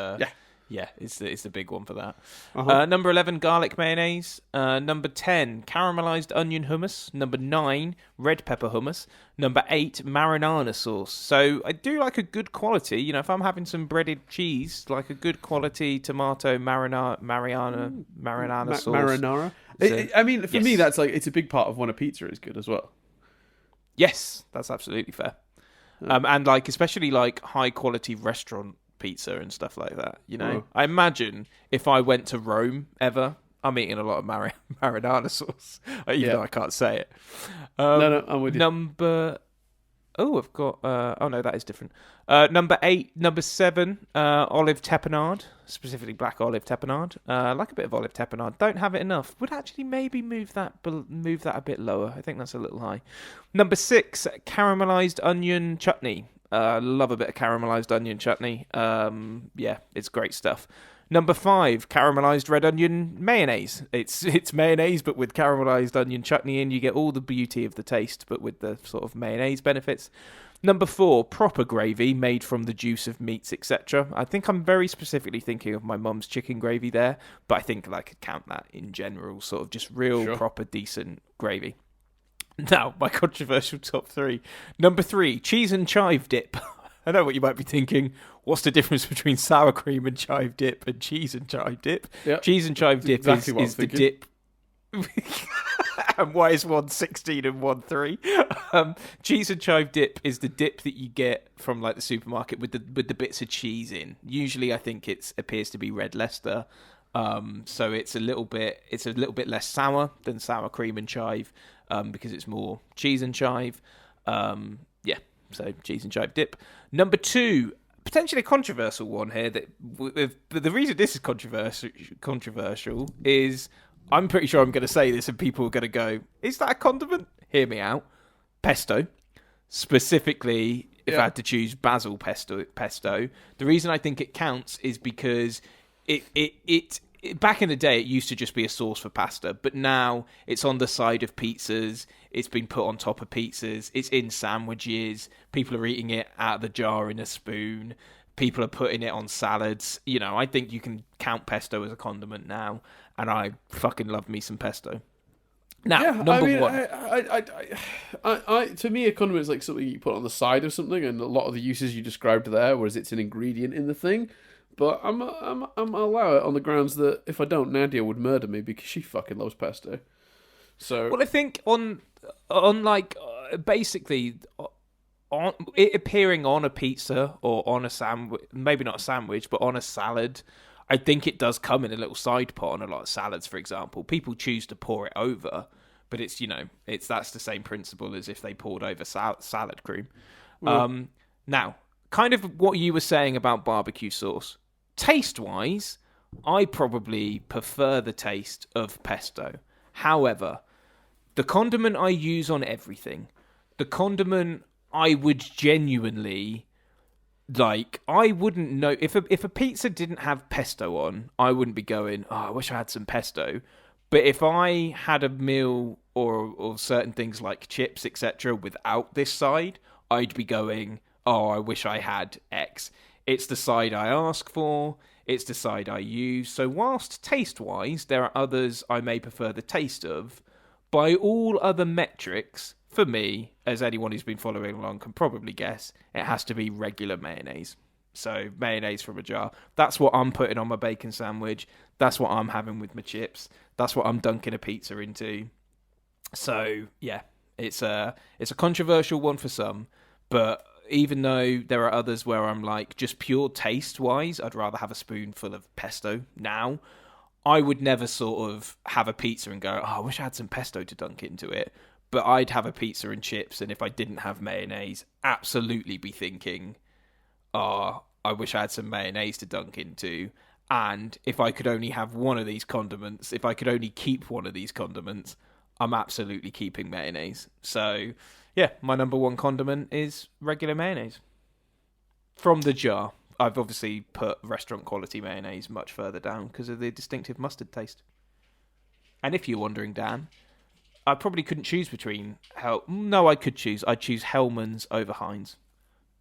Yeah, it's the big one for that. Uh-huh. Number 11, garlic mayonnaise. Number 10, caramelized onion hummus. Number 9, red pepper hummus. Number 8, marinara sauce. So I do like a good quality. You know, if I'm having some breaded cheese, like a good quality tomato marinara sauce. Marinara. So, I mean, for me, yes. that's like it's a big part of when a pizza is good as well. Yes, that's absolutely fair. And like especially like high quality restaurant pizza and stuff like that. You know, I imagine if I went to Rome ever, I'm eating a lot of marinara sauce, even though I can't say it. No, I'm with you. I've got. Oh no, that is different. Number 8, number 7, olive tapenade, specifically black olive tapenade. Like a bit of olive tapenade. Don't have it enough. Would actually maybe move that a bit lower. I think that's a little high. Number 6, caramelized onion chutney. Love a bit of caramelized onion chutney. Yeah, it's great stuff. Number 5, caramelized red onion mayonnaise. It's mayonnaise, but with caramelized onion chutney in, you get all the beauty of the taste, but with the sort of mayonnaise benefits. Number 4, proper gravy made from the juice of meats, etc. I think I'm very specifically thinking of my mum's chicken gravy there, but I think I could count that in general, sort of just real, proper, decent gravy. Now, my controversial top 3. Number 3, cheese and chive dip. I know what you might be thinking. What's the difference between sour cream and chive dip and cheese and chive dip? Yep. Cheese and chive dip exactly is the dip. And why is one 16 and one 3? Cheese and chive dip is the dip that you get from like the supermarket with the bits of cheese in. Usually, I think it appears to be red Leicester. So it's a little bit less sour than sour cream and chive because it's more cheese and chive. So cheese and chive dip. Number 2, potentially a controversial one here. The reason this is controversial is I'm pretty sure I'm going to say this and people are going to go, is that a condiment? Hear me out. Pesto. Specifically, if I had to choose basil pesto. The reason I think it counts is because it back in the day, it used to just be a sauce for pasta, but now it's on the side of pizzas. It's been put on top of pizzas. It's in sandwiches. People are eating it out of the jar in a spoon. People are putting it on salads. You know, I think you can count pesto as a condiment now, and I fucking love me some pesto. Now, number 1. To me, a condiment is like something you put on the side of something, and a lot of the uses you described there, whereas it's an ingredient in the thing. But I'm allow it on the grounds that if I don't, Nadia would murder me because she fucking loves pesto. So well, I think on like basically on it appearing on a pizza or on a sandwich, maybe not a sandwich, but on a salad. I think it does come in a little side pot on a lot of salads, for example. People choose to pour it over, but that's the same principle as if they poured over salad cream. Now, kind of what you were saying about barbecue sauce. Taste-wise, I probably prefer the taste of pesto. However, the condiment I use on everything, the condiment I would genuinely like, I wouldn't know if a pizza didn't have pesto on, I wouldn't be going, oh, I wish I had some pesto. But if I had a meal or certain things like chips, etc., without this side, I'd be going, oh, I wish I had X. It's the side I ask for. It's the side I use. So whilst taste-wise, there are others I may prefer the taste of, by all other metrics, for me, as anyone who's been following along can probably guess, it has to be regular mayonnaise. So mayonnaise from a jar. That's what I'm putting on my bacon sandwich. That's what I'm having with my chips. That's what I'm dunking a pizza into. So, yeah, it's a controversial one for some, but even though there are others where I'm like, just pure taste-wise, I'd rather have a spoonful of pesto now. I would never sort of have a pizza and go, oh, I wish I had some pesto to dunk into it. But I'd have a pizza and chips, and if I didn't have mayonnaise, absolutely be thinking, oh, I wish I had some mayonnaise to dunk into. And if I could only have one of these condiments, if I could only keep one of these condiments, I'm absolutely keeping mayonnaise. So, yeah, my number 1 condiment is regular mayonnaise. From the jar. I've obviously put restaurant quality mayonnaise much further down because of the distinctive mustard taste. And if you're wondering, Dan, I probably couldn't choose between... No, I could choose. I'd choose Hellmann's over Heinz.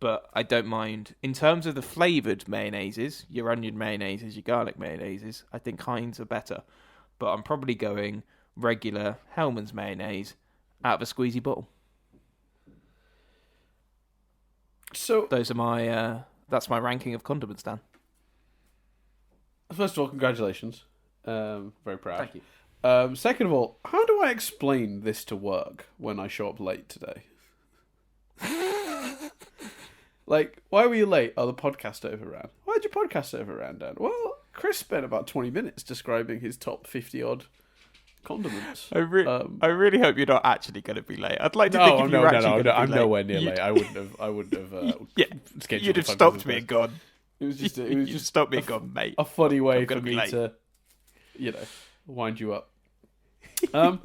but I don't mind. In terms of the flavoured mayonnaises, your onion mayonnaises, your garlic mayonnaises, I think Heinz are better. But I'm probably going regular Hellmann's mayonnaise out of a squeezy bottle. So those are that's my ranking of condiments, Dan. First of all, congratulations. Very proud. Thank you. Second of all, how do I explain this to work when I show up late today? Like, why were you late? Oh, the podcast overran. Why did your podcast overran, Dan? Well, Chris spent about 20 minutes describing his top 50-odd condiments. I really hope you're not actually going to be late. I'd like to No, think if you were actually no, going to be I'm late. nowhere near late. I wouldn't have. Yeah, scheduled you'd have the stopped podcast. me and gone. It was just You'd stopped me and gone, mate. a funny way I'm for gonna be me late. to, wind you up. No,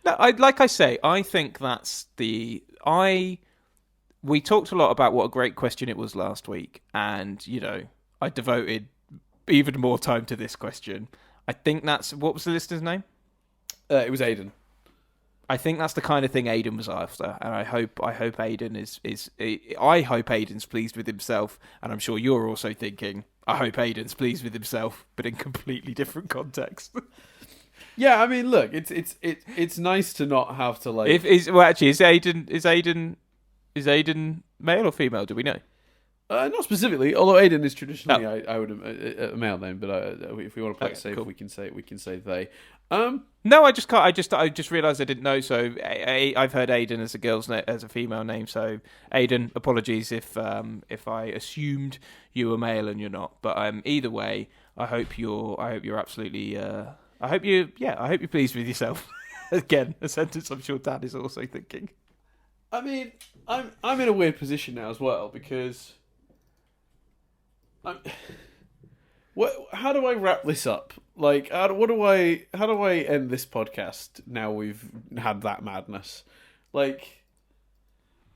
like I say, I think that's we talked a lot about what a great question it was last week, and I devoted even more time to this question. I think that's what was the listener's name? It was Aidan. I think that's the kind of thing Aidan was after, and I hope Aidan I hope Aidan's pleased with himself, and I'm sure you're also thinking, I hope Aidan's pleased with himself, but in completely different context. Yeah, I mean, look, it's nice to not have to like. Is Aidan male or female? Do we know? Not specifically, although Aidan is traditionally I would a male name, but if we want to play it safe, cool. we can say they. No, I just can't. I just realised I didn't know. So I've heard Aidan as as a female name. So Aidan, apologies if I assumed you were male and you're not. But either way, I hope you're absolutely. I hope you're pleased with yourself. Again, a sentence I'm sure Dad is also thinking. I mean, I'm in a weird position now as well because. How do I wrap this up? Like, how do I end this podcast now we've had that madness? Like,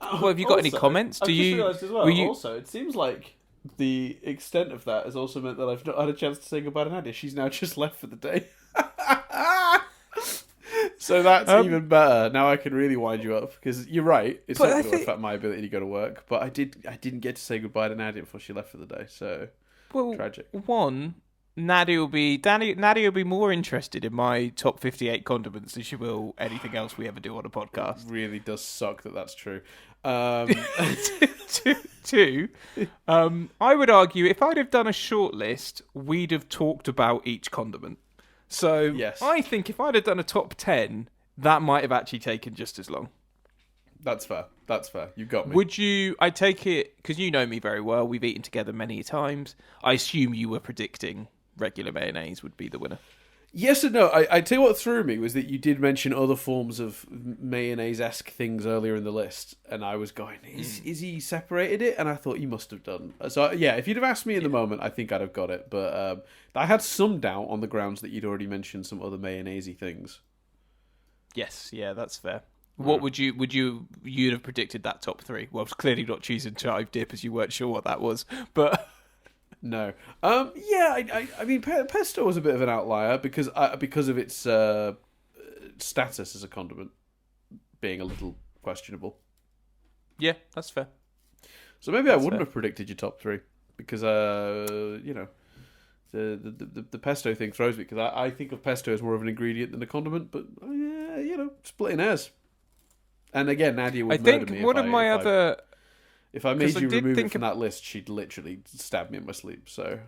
well, have you got any comments? I've just realised as well. Also, it seems like the extent of that has also meant that I've not had a chance to say goodbye to Nadia. She's now just left for the day. So that's even better. Now I can really wind you up because you're right. It's not going to affect my ability to go to work. But I didn't get to say goodbye to Nadia before she left for the day. So tragic. One, Nadia will be more interested in my top 58 condiments than she will anything else we ever do on a podcast. It really does suck that that's true. Two, I would argue if I'd have done a short list, we'd have talked about each condiment. So yes. I think if I'd have done a top 10, that might have actually taken just as long. That's fair. You got me. Would you, I take it, because you know me very well, we've eaten together many times, I assume you were predicting regular mayonnaise would be the winner. Yes and no. I tell you what threw me was that you did mention other forms of mayonnaise-esque things earlier in the list, and I was going, is he separated it? And I thought you must have done. So yeah, if you'd have asked me in the moment, I think I'd have got it. But I had some doubt on the grounds that you'd already mentioned some other mayonnaise-y things. Yes, yeah, that's fair. What you'd have predicted that top three? Well, it's clearly not cheese and chive dip, as you weren't sure what that was, but. No. Yeah, I mean, pesto was a bit of an outlier because of its status as a condiment being a little questionable. Yeah, that's fair. So maybe I wouldn't have predicted your top three because the pesto thing throws me because I think of pesto as more of an ingredient than a condiment, but splitting hairs. And again, Nadia would murder me. If I made you remove it from that list, she'd literally stab me in my sleep. So,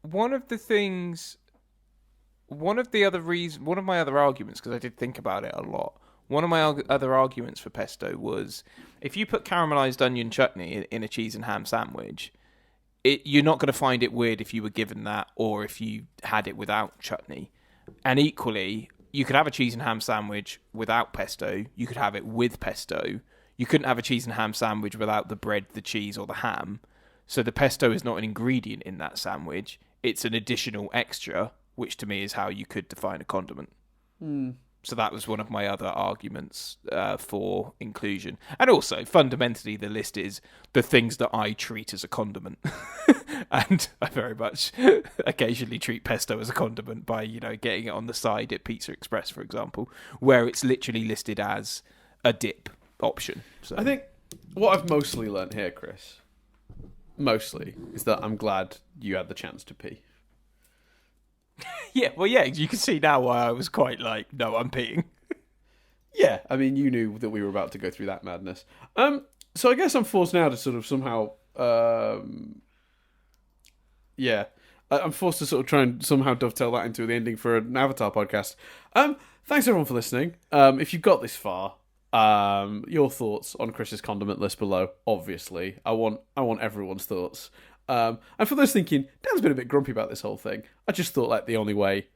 one of my other arguments, because I did think about it a lot. One of my other arguments for pesto was if you put caramelized onion chutney in a cheese and ham sandwich, you're not going to find it weird if you were given that or if you had it without chutney. And equally, you could have a cheese and ham sandwich without pesto. You could have it with pesto. You couldn't have a cheese and ham sandwich without the bread, the cheese, or the ham. So the pesto is not an ingredient in that sandwich. It's an additional extra, which to me is how you could define a condiment. So that was one of my other arguments for inclusion. And also, fundamentally, the list is the things that I treat as a condiment. And I very much occasionally treat pesto as a condiment by, getting it on the side at Pizza Express, for example, where it's literally listed as a dip option. So. I think what I've mostly learnt here, Chris, is that I'm glad you had the chance to pee. Yeah, well, yeah, you can see now why I was quite like, no, I'm peeing. Yeah, I mean, you knew that we were about to go through that madness. So I guess I'm forced now to sort of somehow, I'm forced to sort of try and somehow dovetail that into the ending for an Avatar podcast. Thanks everyone for listening. If you've got this far, your thoughts on Chris's condiment list below. Obviously, I want everyone's thoughts. And for those thinking, Dan's been a bit grumpy about this whole thing, I just thought like the only way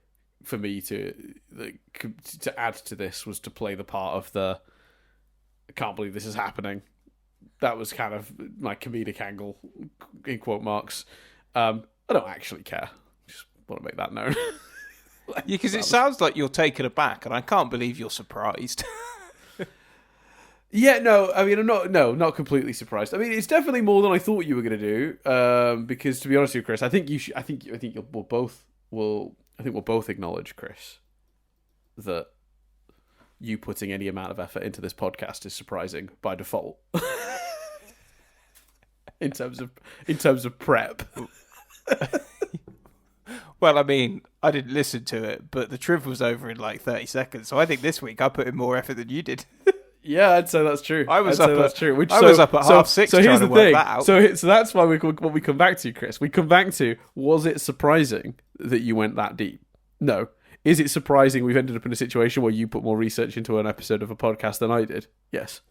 for me to add to this was to play the part of the I can't believe this is happening. That was kind of my comedic angle, in quote marks. I don't actually care. Just want to make that known. Because it sounds like you're taken aback, and I can't believe you're surprised. Yeah, no, I mean, I'm not completely surprised. I mean, it's definitely more than I thought you were going to do. Because to be honest with you, Chris, I think we'll both acknowledge, Chris, that you putting any amount of effort into this podcast is surprising by default. in terms of prep. Well, I mean, I didn't listen to it, but the Triv was over in like 30 seconds. So I think this week I put in more effort than you did. Yeah, I'd say that's true. I was up at 6:30 so here's trying to the work thing. that out. So that's why what we come back to, Chris. We come back to, was it surprising that you went that deep? No. Is it surprising we've ended up in a situation where you put more research into an episode of a podcast than I did? Yes.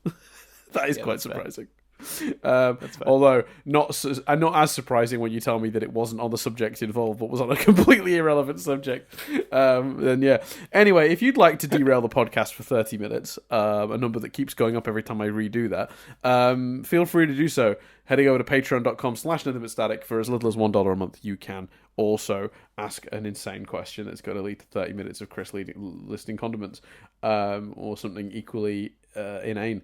That is quite surprising. Although not as surprising when you tell me that it wasn't on the subject involved but was on a completely irrelevant subject. Then yeah, anyway, if you'd like to derail the podcast for 30 minutes, a number that keeps going up every time I redo that, feel free to do so heading over to patreon.com/nothingbutstatic. For as little as $1 a month you can also ask an insane question that's going to lead to 30 minutes of Chris listing condiments, or something equally inane.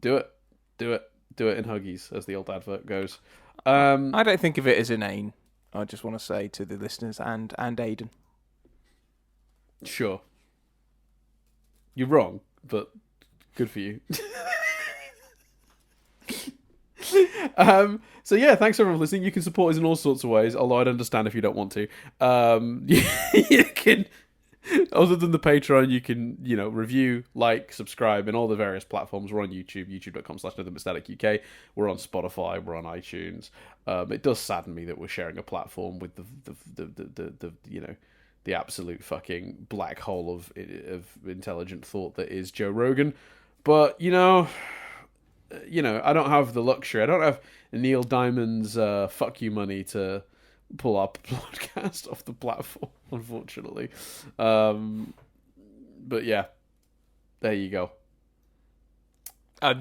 Do it in Huggies, as the old advert goes. I don't think of it as inane. I just want to say to the listeners and Aidan. Sure. You're wrong, but good for you. So yeah, thanks everyone for listening. You can support us in all sorts of ways, although I'd understand if you don't want to. You can... Other than the Patreon, you can, review, like, subscribe in all the various platforms. We're on YouTube, youtube.com/nothingbutstatic UK. We're on Spotify, we're on iTunes. It does sadden me that we're sharing a platform with the absolute fucking black hole of intelligent thought that is Joe Rogan. But, I don't have the luxury. I don't have Neil Diamond's fuck you money to pull our podcast off the platform, unfortunately. But yeah, there you go. I'm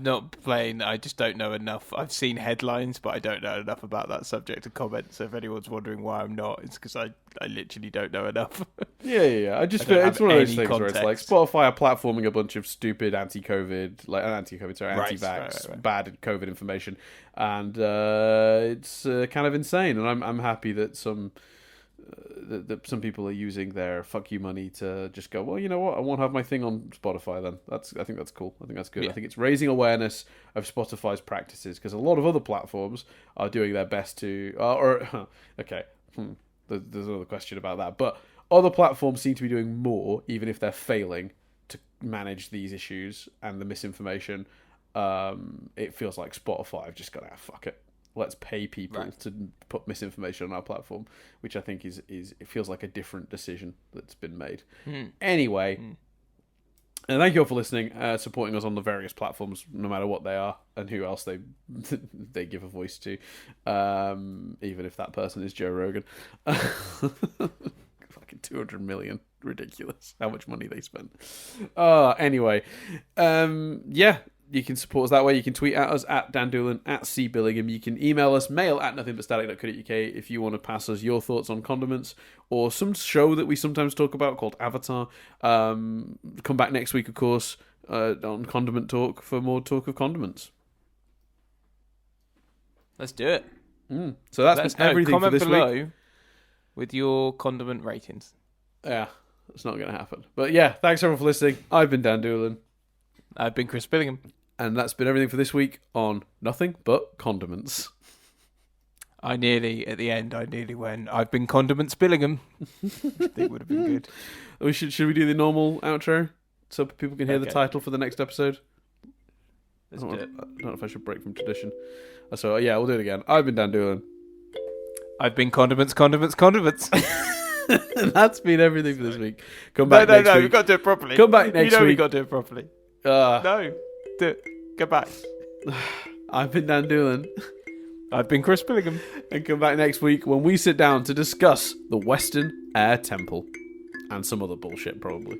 not playing. I just don't know enough. I've seen headlines, but I don't know enough about that subject to comment. So if anyone's wondering why I'm not, it's because I literally don't know enough. Yeah. I just feel it's one of those things where it's like Spotify are platforming a bunch of stupid anti-vax, Right. bad COVID information, and it's kind of insane. And I'm happy that some people are using their fuck you money to just go, well, you know what, I won't have my thing on Spotify then. I think that's cool. I think that's good. Yeah. I think it's raising awareness of Spotify's practices, because a lot of other platforms are doing their best to there's another question about that, but other platforms seem to be doing more, even if they're failing to manage these issues and the misinformation. It feels like Spotify have just got fuck it. Let's pay people to put misinformation on our platform, which I think is it feels like a different decision that's been made. Anyway, and thank you all for listening, supporting us on the various platforms, no matter what they are and who else they give a voice to, even if that person is Joe Rogan. Fucking 200 million, ridiculous how much money they spend. Anyway, yeah. You can support us that way. You can tweet at us at Dan Doolan, at C Billingham. You can email us, mail@nothingbutstatic.co.uk, if you want to pass us your thoughts on condiments or some show that we sometimes talk about called Avatar. Come back next week, of course, on Condiment Talk for more talk of condiments. Let's do it. So that's been everything Comment for this below week. With your condiment ratings. Yeah, it's not going to happen. But yeah, thanks everyone for listening. I've been Dan Doolan. I've been Chris Billingham. And that's been everything for this week on Nothing But Condiments. At the end, I nearly went, I've been Condiments Billingham. I think would have been good. Should we do the normal outro so people can hear the title for the next episode? Let's do it. I don't know if I should break from tradition. So, yeah, we'll do it again. I've been Dan Doolan. I've been Condiments. That's been everything for this week. Come back next week. We've got to do it properly. Come back next week. We've got to do it properly. No, do it. Go back. I've been Dan Doolan. I've been Chris Billingham. And come back next week when we sit down to discuss the Western Air Temple. And some other bullshit, probably.